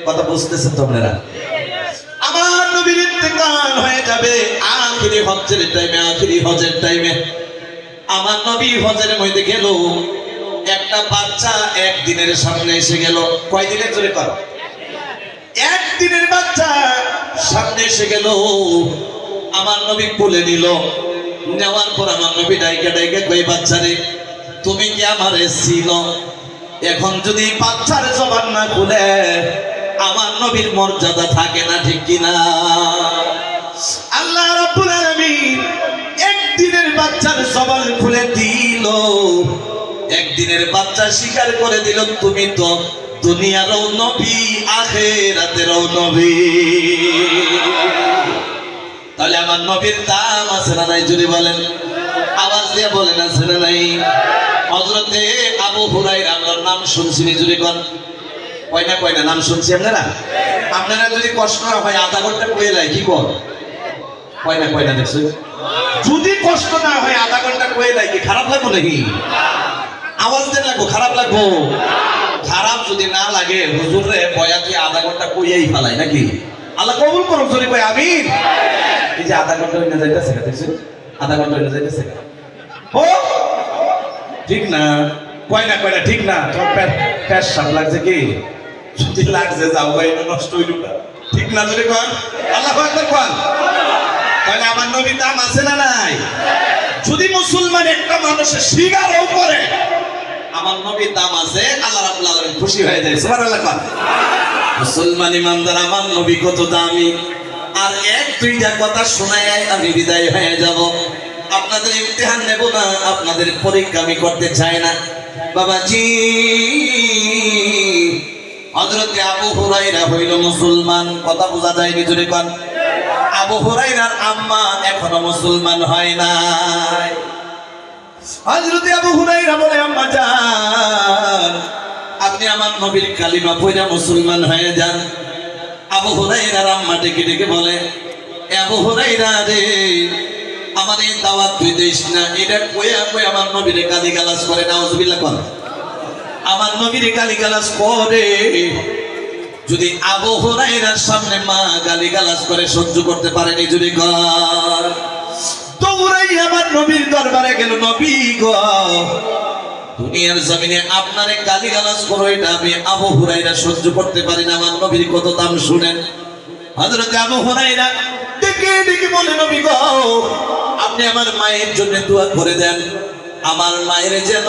Speaker 1: কথা বুঝতেছেন তোমরা? আমার নবীর ইন্তেকাল হয়ে যাবে আখিরি হজের টাইমে, আখিরি হজের টাইমে। আমার নবী হজের মধ্যে গেল, একটা বাচ্চা একদিনের সামনে এসে গেল। কয় দিনের জোরে কর? একদিনের বাচ্চা সামনে এসে গেল, আমার নবী কোলে নিল। নেওয়ার পর আমার নবী ডাইকা ডাইকা কই, বাচ্চারে তুমি কি আমারে চিনো? এখন যদি বাচ্চার জবান না খুলে আমার নবীর মর্যাদা থাকে না, ঠিক কিনা? আল্লাহ রাব্বুল আলামিন একদিনের বাচ্চার জবান খুলে দিল। একদিনের বাচ্চা স্বীকার করে দিল, তুমি তো দুনিয়ারও নবী আখিরাতেরও নবী। তাহলে আমার নবীর দাম আছে না নাই যদি বলেন, আওয়াজ দিয়ে বলেন আছে না নাই? হযরতে আবু হুরায়রা আমরা নাম শুনছি যদি কোন কয়না নাম শুনছি আপনারা? আপনারা যদি কষ্ট না হয় আধা ঘন্টা কয়ে যায় কি কর কয়না দেখছো? যদি কষ্ট না হয় আধা ঘন্টা কয়ে যায় কি খারাপ লাগবো নাকি? আওয়াজ দিয়ে লাগবো, খারাপ লাগবো? খারাপ যদি না লাগে হুজুর রে বয়া তুই আধা ঘন্টা কইয়াই ফেলাই নাকি? আল্লাহ কবুল করুন যদি কই আমিন। এই যে আধা ঘন্টা হইনা যাইতেছে দেখছো, আধা ঘন্টা হইনা যাইতেছে ও ঠিক না? কয়না ঠিক না? তোমার পেট সাপ লাগছে কি? যদি লাগছে যাও ভাই নষ্ট হইল না, ঠিক না? যদি কন আল্লাহু আকবার কন। তাহলে আমার নবীর দাম আছে না নাই? যদি মুসলমান একটা মানুষের স্বীকারও করে আমার নবীর দাম আছে, আল্লাহ রাব্বুল আলামিন খুশি হয়ে যায়। সুবহানাল্লাহ কন। মুসলমান ইমানদার আমার নবী কত দামি। আর এক দুইটা কথা শোনায় আমি বিদায় হয়ে যাব। আপনাদের ইমতিহান নেব না, আপনাদের পরীক্ষা আমি করতে চাই না বাবাজি। হযরতে আবু হুরায়রা হইল মুসলমান, কথা বোঝা যায় নিজরে কোন? আবু হুরায়রার আম্মা এখনো মুসলমান হয় নাই। হযরতে আবু হুরায়রা বলে আম্মা জান আপনি আমার নবীর কালিমা পড়া মুসলমান হয়ে যান। আবু হুরায়রার আম্মা ডেকে বলে আবু হুরায়রা রে আমার এই দাওয়াত তুই দিস না, এটা কইয়া আমার নবীর গালিগালাজ করে। নাউজুবিল্লাহ কোন। আমার নবীর গালিগালাজ করে। যদি আবু হুরায়রার সামনে মা গালিগালাজ করে সহ্য করতে পারেনি যদি কর, দৌড়াই আমার নবীর দরবারে গেল, নবী গো দুনিয়ার জমিনে আপনারে গালিগালাজ করো এটা আমি আবু হুরায়রা সহ্য করতে পারি না। আমার নবীর কত দাম শুনেন। হযরতে আবু হুরায়রা ডেকে বলে নবী গো আপনি আমার মায়ের জন্য দোয়া করে দেন, আমার মায়ের যেন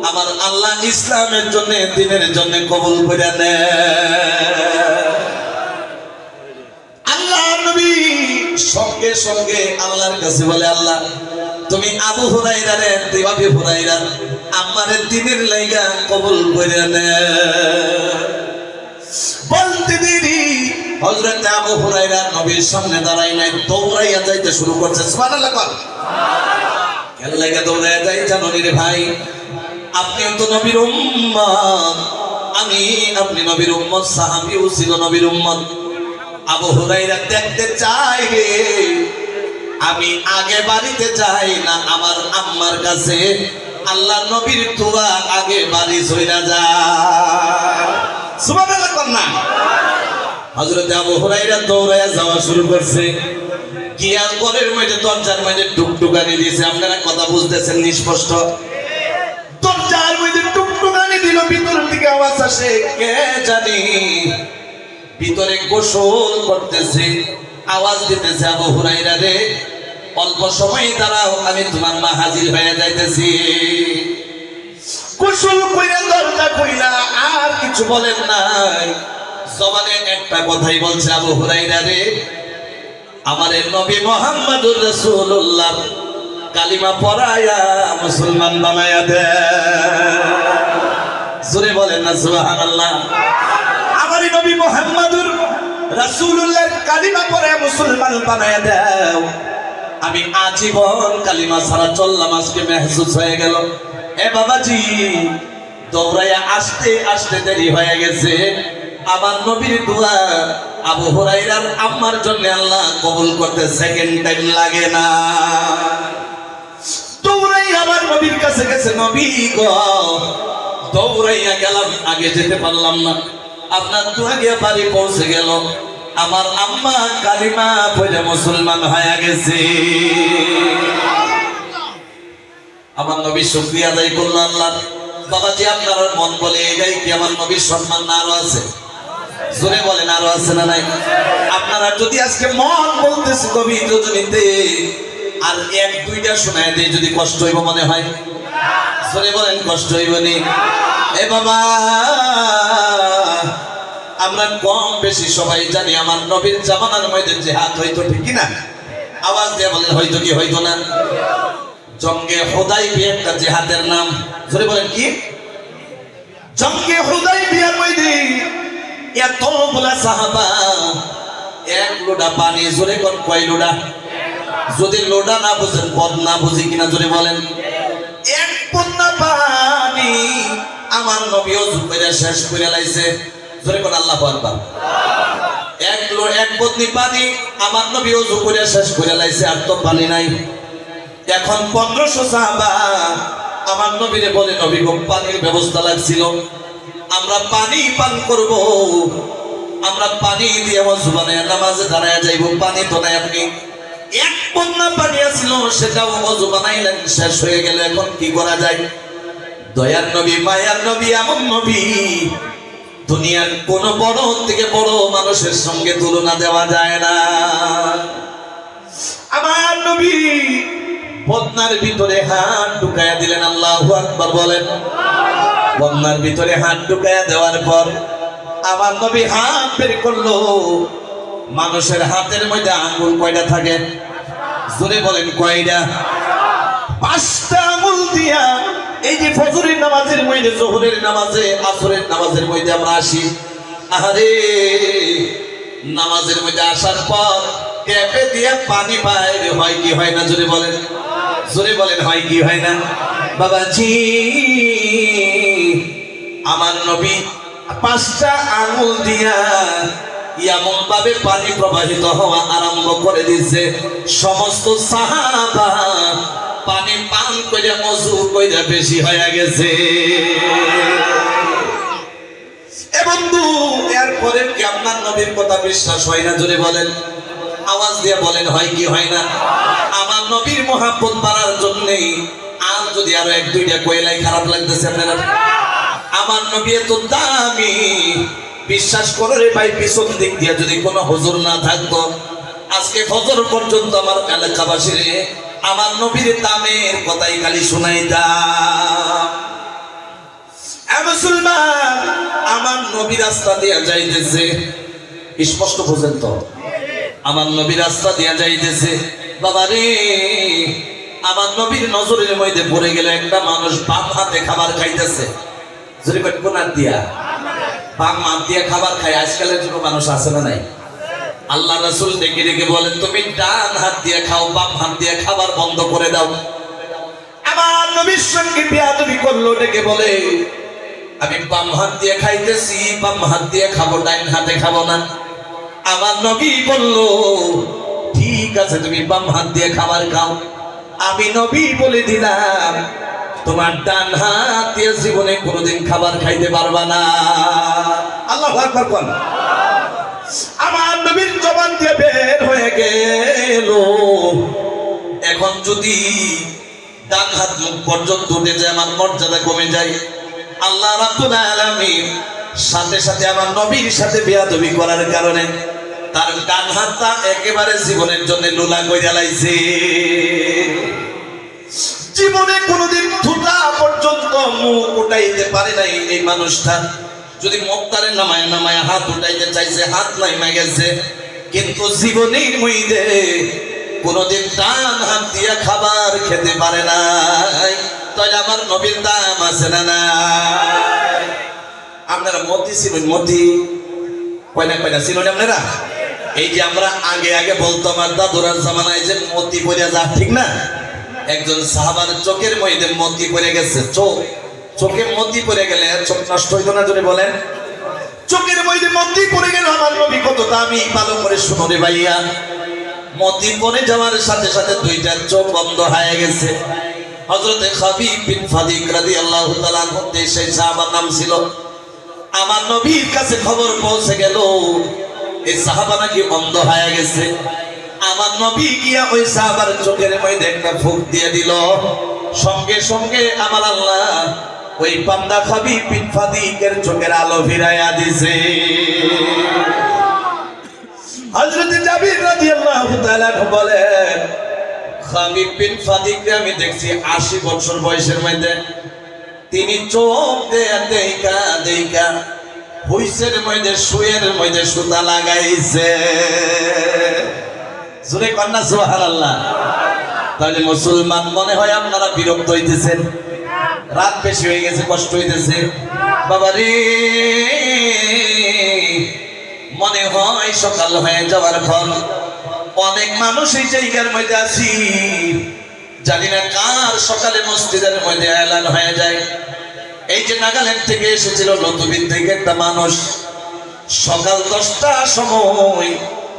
Speaker 1: আমার আল্লাহ ইসলামের জন্য দ্বীনের জন্য কবুল করে নেন। আল্লাহ নবী সঙ্গে সঙ্গে আল্লাহর কাছে বলে আল্লাহ তুমি আবু হুরায়রারে আবু হুরায়রার আমারে দ্বীনের লাইগা কবুল করে নেন। বলতে দেরি হযরত আবু হুরায়রা নবীর সামনে দাঁড়ায় নাই, দৌড়াইয়া যাইতে শুরু করছে। সুবহানাল্লাহ কর। কেন লাগা দৌড়াইয়া যাই জানো রে ভাই? আপনিও তো নবীর উম্মত, আপনি নবীর উম্মত, সাহাবীও ছিল নবীর উম্মত। আবু হুরায়রা দেখতে চাই রে আমি আগে বাড়িতে যাই না, আমার আম্মার কাছে আল্লাহ নবীর দোয়া আগে বাড়ি চইলা যায়। সুবহানাল্লাহ কর না। হযরত আবু হুরায়রা দৌড়াইয়া যাওয়া শুরু করছে। গিয়ার ঘরের মধ্যে দরজার মধ্যে টুকটুকানি দিয়েছে। আপনারা কথা বুঝতেছেন নিস্পষ্ট? দরজার মধ্যে টুকটুকানি দিল, ভিতরের দিকে আওয়াজ আসে কে জানি ভিতরে গোসল করতেছে, আওয়াজ দিতেছে আবু হুরায়রা রে অল্প সময় দাঁড়াও আমি তোমার মা হাজির হয়ে যাইতেছি। গোসল কইরা দরজা কইরা আর কিছু বলেন নাই, জবানে একটা কথাই বলছে আবু হুরায়রা রে আমাদের নবী মুহাম্মদুর রাসূলুল্লাহ কালিমা পড়ায়া মুসলমান বানায়া দে। জোরে বলেন না সুবহানাল্লাহ। আমার নবী মুহাম্মদুর রাসূলুল্লাহ কালিমা পড়ায়া মুসলমান বানায়া দাও। আমি আজীবন কালিমা ছাড়া চললাম, আজকে মেহসুস হয়ে গেল। এ বাবাজি দৌড়াইয়া আসতে আসতে দেরি হয়ে গেছে। আমার নবীর দোয়া আবু হুরায়রার আম্মার জন্য আল্লাহ কবুল করতে সেকেন্ড টাইম লাগে না। দৌড়াই আমার নবীর কাছে গেছে। নবী গো দৌড়াইয়া গেলাম, আগে যেতে পারলাম না, আপনার দোয়া গিয়ে বাড়ি পৌঁছে গেল। আমার আম্মা কালিমা পড়ে মুসলমান হয়ে গেছে। আমার নবী শুকরিয়া আদায় করলো আল্লাহ। বাবাজি আপনার মন বলে এটাই কি আমার নবীর সম্মান না আরো আছে? জোরে বলেন আরো আছে না নাই? আপনারা যদি আজকে মন বলতেছে কবি রজনীতে আর এক দুইটা শোনায় দেয় যদি কষ্ট হইব মনে হয়, জোরে বলেন কষ্ট হইব নি? এ বাবা আমরা কম বেশি সবাই জানি আমার নবীর জামানার মধ্যে জিহাদ হইতো, ঠিক কি না? আওয়াজ দিয়ে বলেন হয়তো কি হইতো না? জঙ্গে হুদাইবিয়া একটা জিহাদের নাম, জোরে বলেন কি? জঙ্গে হুদাইবিয়ার মধ্যে এতগুলা সাহাবা এক লোটা পানি, জোরে কোন কয় লোটা? যদি লোটা না বুঝেন, পদ না বুঝি কিনা জোরে বলেন। এক পন্না পানি আমার নবী ওযু করে শেষ করে লাইছে, জোরে কোন আল্লাহু আকবার। এক বদনি পানি আমার নবী ওযু করে শেষ করে লাইছে, আর তো পানি নাই। এখন 1500 সাহাবা আমার নবীরে বলে, নবী গো পানির ব্যবস্থা লাগছিল, আমরা পানি পান করব, আমরা পানি দিয়ে ওযু বানায় নামাজে দাঁড়ায় যাইব, পানি তো নাই। আপনি এক বন্যা পানি আছিল, সেটাও ওযু বানাইলেন, শেষ হয়ে গেল, এখন কি করা যায়? দয়ার নবী, মায়ার নবী, এমন নবী দুনিয়ার কোন বড় থেকে বড় মানুষের সঙ্গে তুলনা দেওয়া যায় না। আমার নবী বন্যার ভিতরে হাত ঢুকাইয়া দিলেন, আল্লাহু আকবার বলেন। বন্যার ভিতরে হাত ঢুকাইয়া দেওয়ার পর আমার নবী হাত বের করলো। মানুষের হাতের মধ্যে আঙ্গুল কয়টা থাকে? জোরে বলেন কয়টা? 5টা আঙ্গুল দিয়া এই যে ফজরের নামাজের মধ্যে, যোহরের নামাজে, আসরের নামাজের মধ্যে আমরা আসি, আরে নামাজের মধ্যে আসার পর ট্যাপে দিয়ে পানি বাইরে হয় কি হয় না? জোরে বলেন, জোরে বলেন, হয় কি হয় না? বাবাজি, আমার নবী 5টা আঙ্গুল দিয়া এমন ভাবে পানি প্রবাহিত হওয়া আরম্ভ করে দিয়েছে, সমস্ত সাহাবা পানি পান করে ওযু কইরা বেশি হয়ে গেছে। এ বন্ধু, এরপরে কি আপনার নবীর কথা বিশ্বাস হয় না? জোরে বলেন, আওয়াজ দিয়ে বলেন, হয় কি হয় না? আমার নবীর মহব্বত বাড়ার জন্য আর যদি আরো 1-2টা কইলাই খারাপ লাগতেছে আপনারা? আমার নবী এত দামি, বিশ্বাস করো রে ভাই, পিছন দিক দিয়ে যদি কোনো হুজুর না থাকতো, আজকে ফজর পর্যন্ত আমার এলাকাবাসীর আমার নবীর দামের কথাই খালি শুনাইতাম। মুসলমান, আমার নবী রাস্তা দিয়া যাইতেছে, স্পষ্ট বুঝেন তো? আমার নবী রাস্তা দিয়া যাইতেছে, বাবা রে, আমার নবীর নজরের মধ্যে পড়ে গেল একটা মানুষ বাম হাতে খাবার খাইতেছে। যদি কোন হাত দিয়া? বাম হাত দিয়ে খাবার খায়। আজকালের যুগ মানুষ আছে না নাই? আল্লাহ রাসূল ডেকে ডেকে বলেন, তুমি ডান হাত দিয়ে খাও, বাম হাত দিয়ে খাবার বন্ধ করে দাও। আমার নবীর সঙ্গে বিয়াদবি করলো, ডেকে বলে, আমি বাম হাত দিয়ে খাইতেছি, বাম হাত দিয়ে খাবো, ডান হাতে খাবো না। আমার নবী বলল, ঠিক আছে, তুমি বাম হাত দিয়ে খাবার খাও, আমি নবী বলে দিলাম তোমার ডান হাত দিয়ে জীবনে কোনোদিন খাবার খাইতে পারবা না। আল্লাহু আকবার বল। আমার নবীর জবান দিয়ে বের হয়ে গেল, এখন যদি ডান হাত মুখ পর্যন্ত উঠে যায়, আমার মর্যাদা কমে যায়। আল্লাহ রাব্বুল আলামিন সাথে সাথে আমার নবীর সাথে বেয়াদবি করার কারণে তার ডান হাতটা একেবারে জীবনের জন্য লোলা কইরা লাইছে। জীবনে কোনোদিন থুতা পর্যন্ত মুখ উঠাইতে পারে নাই এই মানুষটা। যদি মুখটারে নামায় নামায় হাত উঠাইতে চাইছে, হাত নাইমা গেছে, কিন্তু জীবনের মধ্যে কোনোদিন ডান হাত দিয়ে খাবার খেতে পারে নাই। তাই আমার নবীর দাম আছে না না? আপনারা মতি ছিলেন, মতি কয়না কয়না ছিলেন আপনারা? এই যে আমরা আগে আগে বলতাম, আর দাদুরার জামানায় যে মতি পড়ে যা, ঠিক না? একজন সাহাবার চোখের মধ্যে মতি পড়ে গেছে, চোখে মতি পড়ে গেলে চোখ নষ্ট হইতো না? যদি বলেন, চোখের মধ্যে মতি পড়ে গেল, আমার নবী কত দামি, ভালো করে শুনো রে ভাইয়া। মতি পড়ে যাওয়ার সাথে সাথে 2টা চোখ বন্ধ হয়ে গেছে। হযরতে খাবিব বিন ফাদিক রাদিয়াল্লাহু তাআলা আনহু, সেই সাহাবার নাম ছিল। আমার নবীর কাছে খবর পৌঁছে গেল এই সাহাবা নাকি অন্ধ হয়ে গেছে। আমার নবী গিয়া ওই সাহাবার চোখের মধ্যে একটা ফুঁক দিয়ে দিল, সঙ্গে সঙ্গে আমার আল্লাহ ওই বান্দা খাবিব বিন ফাদিকের চোখের আলো ফিরাইয়া দিছে। হযরত জাবির রাদিয়াল্লাহু তাআলা বলেন, খাবিব বিন ফাদিককে আমি দেখছি 80 বছর বয়সের মধ্যে, তিনি চোখ দেইকা দেইকা হুইসের মধ্যে শুয়ের মধ্যে সুতা লাগাইছে। জোরে কন্যা সুবহানাল্লাহ। তাহলে মুসলমান, মনে হয় আপনারা বিরক্ত হইতেছেন। রাত বেশি হয়ে গেছে, কষ্ট হইতেছে বাবা রে। মনে হয় সকাল হয়ে যাওয়ার পর অনেক মানুষ এই জায়গার মধ্যে আছি, জানি না কার সকালে মসজিদের মধ্যে এলান হয়ে যায়। এই যে নাগাল্যান্ড থেকে এসেছিল নতুবিন থেকে একটা মানুষ, সকাল 10টার সময়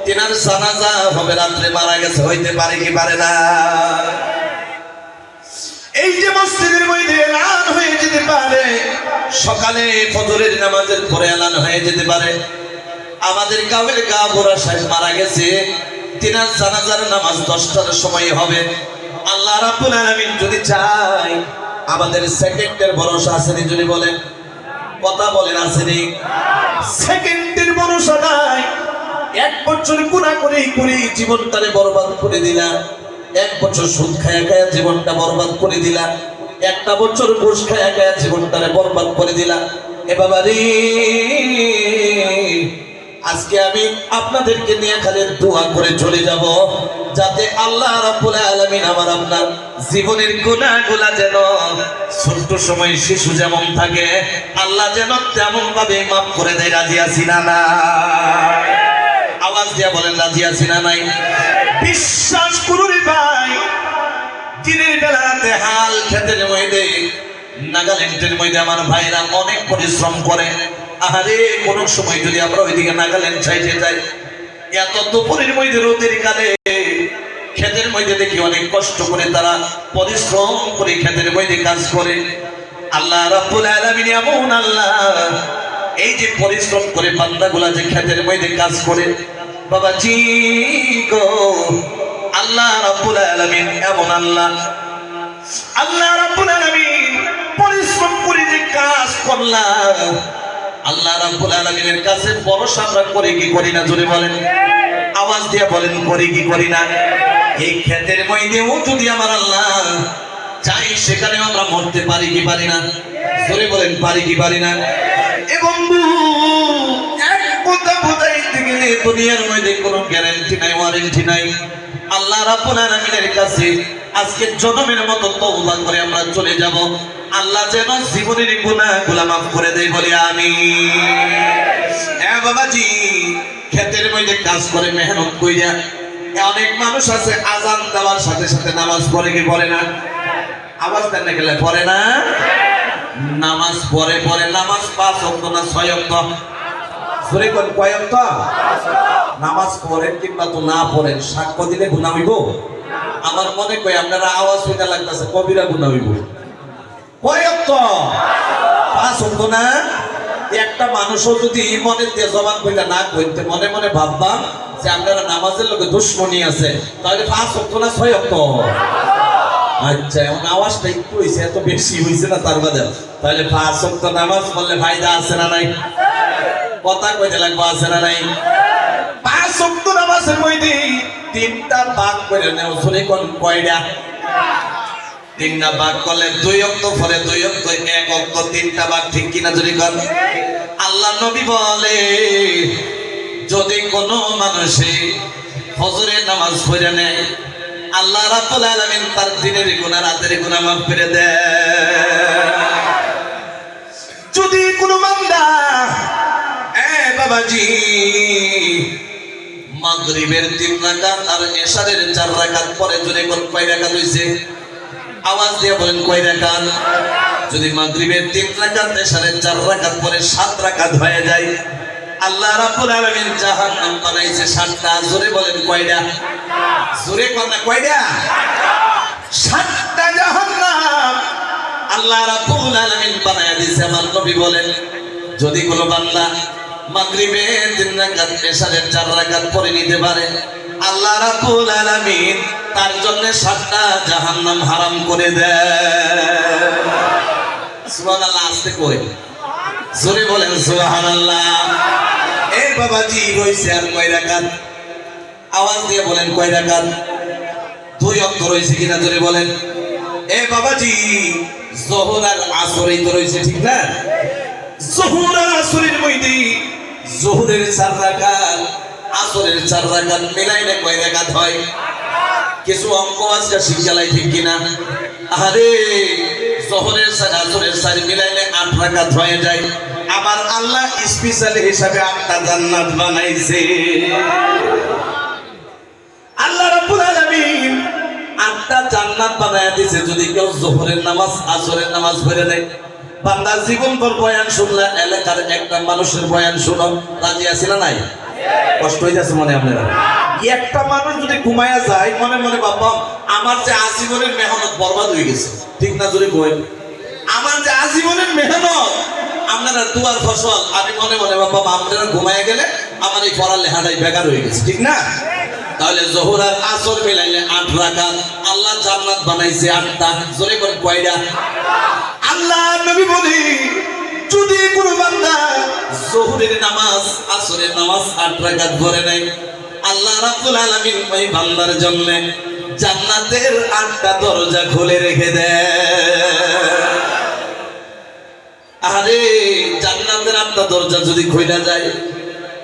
Speaker 1: তিনার জানাজা হবে, রাত্রে মারা গেছে, হইতে পারে কি পারে না? এই যে মসজিদের মধ্যে এলান হয়ে যেতে পারে, সকালে ফজরের নামাজের পরে এলান হয়ে যেতে পারে আমাদের গাঁয়ের গা বুড়া সাহেব মারা গেছে, তিনার জানাজার নামাজ 10টার সময় হবে। আল্লাহ রাব্বুল আলামিন যদি চায়, আমাদের সেকেন্ডের ভরসা আছে নি? যদি বলেন, কথা বলেন, আছে নি? সেকেন্ডের ভরসা নাই। 1 বছর গুনাহ করে জীবনটারে বরবাদ করে দিলাম, 1 বছর সুদ খায়া খায়া জীবনটা বরবাদ করে দিলাম, 1টা বছর ঘুষ খায়া খায়া জীবনটারে বরবাদ করে দিলাম। এ বাবা রে, আজকে আমি আপনাদেরকে নিয়ে খালি দোয়া করে চলে যাব, যাতে আল্লাহ রাব্বুল আলামিন আমার আপনার জীবনের গুনাহগুলা যেন ছোট্ট সময় শিশু যেমন থাকে, আল্লাহ যেন তেমন ভাবে মাফ করে দেয়। রাজি আছি না না? আওয়াজ দিয়া বলেন, রাজি আছি না নাই? বিশ্বাস করুন ভাই, দিনের বেলাতে হাল খেতের মধ্যে, নাগাল্যান্ডের মধ্যে আমার ভাইরা অনেক পরিশ্রম করে। আরে কোন সময় যদি আমরা ওইদিকে নাগাল্যান্ড সাইডে যাই, এত দুপুরের মধ্যে রোদের কালে ক্ষেতের মধ্যে দেখি অনেক কষ্ট করে তারা পরিশ্রম করে ক্ষেতের মধ্যে কাজ করে। আল্লাহ রাব্বুল আলামিন এমন আল্লাহ, এই যে পরিশ্রম করে বান্দাগুলা যে ক্ষেতের মধ্যে কাজ করে, বাবাজি গো, আল্লাহ রাব্বুল আলামিন এমন আল্লাহ, আল্লাহ রাব্বুল আলামিন পরিশ্রম করে যে কাজ করলাম, আল্লাহ রাব্বুল আলামিনের কাছে ভরসা আমরা করি কি করি না? জোরে বলেন, আওয়াজ দিয়ে বলেন, করি কি করি না? এই ক্ষেতের মধ্যেও যদি আমার আল্লাহ চাই, সেখানেও আমরা মরতে পারি কি পারি না? জোরে বলেন, পারি কি পারি না? এবং এক কথা বোঝাইতে গেলে দুনিয়ার মধ্যে কোনো গ্যারান্টি নাই, ওয়ারেন্টি নাই। আল্লাহ রাব্বুল আলামিনের কাছে আজকে জনমের মতো তওবা করে আমরা চলে যাব, আল্লাহ যেন জীবনের গুনাহগুলো মাফ করে দেয়, বলি আমিন। হ্যাঁ বাবাজি, ক্ষেতের মধ্যে কাজ করে মেহনত কইরা অনেক মানুষ আছে আজান দেওয়ার সাথে সাথে নামাজ পড়ে কি পড়ে না? আওয়াজ দেন না, গেলে পড়ে না? নামাজ পড়ে, নামাজ 5 ওয়াক্ত না 6 ওয়াক্ত? জোরে কোন কয় ওয়াক্ত? নামাজ পড়েন কিংবা তো না পড়েন, সাক্ষ্য দিলে গুনাহ হইব? আমার মনে কই আপনারা আওয়াজ শুনতে লাগতেছে কবিরা গুনাহ হইব। কয় ওয়াক্ত? 5 ওয়াক্ত না? একটা মানুষও যদি মনে দিয়ে জবান কইলা না কইতে, মনে মনে ভাববা যে আপনারা নামাজের লোকে দুশ্মনী আছে, তাহলে 5 ওয়াক্ত না 6 ওয়াক্ত? আচ্ছা, এখন আওয়াজটা একটু হইছে, এত বেশি হইছে না তার বাদে? তাহলে 5 ওয়াক্ত নামাজ পড়লে ফায়দা আছে না নাই? কথা কইতে লাগবে, আছে না নাই? 5 ওয়াক্ত নামাজের মধ্যে 3টা ভাগ করে নেও, শুনে কোন কয়টা? 3টা ভাগ করলে 2 ওয়াক্ত পরে 2 ওয়াক্ত, 1 ওয়াক্ত, 3টা ভাগ, ঠিক কিনা? যদি কর, আল্লাহ নবী বলে, যদি কোনো মানুষে ফজরের নামাজ পড়ে নেয়, আল্লাহ রাব্বুল আলামিন তার দিনের গুনাহ রাতের গুনাহ মাফ করে দেয়। যদি কোনো বান্দা বাবাজি মাগরিবের 3 রাকাত আর এশারের 4 রাকাত পরে, যদি কোন কয় রাকাত হইছে? আওয়াজ দিয়ে বলেন, কয় রাকাত? যদি মাগরিবের 3 রাকাত এশারের 4 রাকাত পরে 7 রাকাত হয়ে যায়, আল্লাহ রাব্বুল আলামিন জাহান্নাম বানাইছে 7টা। জোরে বলেন, কয়টা? জোরে কোন না, কয়টা? 7টা জাহান্নাম আল্লাহ রাব্বুল আলামিন বানায়া দিয়েছে। আমার নবী বলেন, যদি কোনো বান্দা মাগরিবের 3 রাকাত এশারের 4 রাকাত পরে নিতে পারে, আল্লাহ রাব্বুল আলামিন তার জন্য 7টা জাহান্নাম হারাম করে দেয়। সুবহানাল্লাহ, আস্তে কই, জোরে বলেন সুবহানাল্লাহ। এ বাবাজি, রইছে আর কয় রাকাত? আওয়াজ দিয়ে বলেন, কয় রাকাত? 2 ওয়াক্ত রইছে কিনা? জোরে বলেন। এ বাবাজি, যোহর আর আসরই তো রইছে, ঠিক না? যোহর আর আসরের মধ্যে যোহরের 4 রাকাত, আসরের 4 রাকাত মিলাইলে কয় রাকাত হয়? কিছু অঙ্ক আজকে শিখালাই, ঠিক কিনা? আরে যোহরের 4 রাকাত হয়ে যায়। আমার আল্লাহ স্পেশালি হিসাবে 8টা জান্নাত বানাইছে। আল্লাহ রাব্বুল আলামিন 8টা জান্নাত বানায়া দিয়েছে। যদি কেউ যোহরের নামাজ আসরের নামাজ পড়ে নেয়, বান্দা জীবন ভর বয়ান শুনলে এলাকার একটা মানুষের বয়ান শুনো, রাজি আছে না নাই? কষ্ট হয়ে যাচ্ছে মনে আপনারা? একটা মানুষ যদি ঘুমায়া যায়, মনে মনে বাবা আমার যে আজীবনের মেহনত বরবাদ হয়ে গেছে, ঠিক না? যদি কই আমার যে আজীবনের মেহনত, আপনারা দুয়ার ফসল, আমি মনে মনে বাবা আপনারা ঘুমায়া গেলে আমার এই পড়ালেখাটাই বেকার হয়ে গেছে, ঠিক না? তাহলে যোহর আর আসর মিলাইলে 8 রাকাত, আল্লাহ জান্নাত বানাইছে 8টা। জোরে করে কয়টা? আল্লাহ নবী বলি, যদি কোনো বান্দা যোহরের নামাজ আসরের নামাজ 8 রাকাত পড়ে নাই, আল্লাহ রাব্বুল আলামিন ওই বান্দার জন্য জান্নাতের 8টা দরজা খুলে রেখে দেয়। আরে জান্নাতের 8টা দরজা যদি খুলে যায়,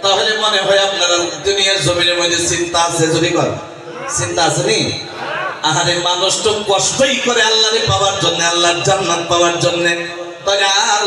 Speaker 1: তাহলে মনে হয় আপনারা দুনিয়ার জমিনের মধ্যে চিন্তা আছে? যদি কর চিন্তা আছে নি? আরে মানুষ তো কষ্টই করে আল্লাহরে পাওয়ার জন্য, আল্লাহর জান্নাত পাওয়ার জন্য। তাহলে আর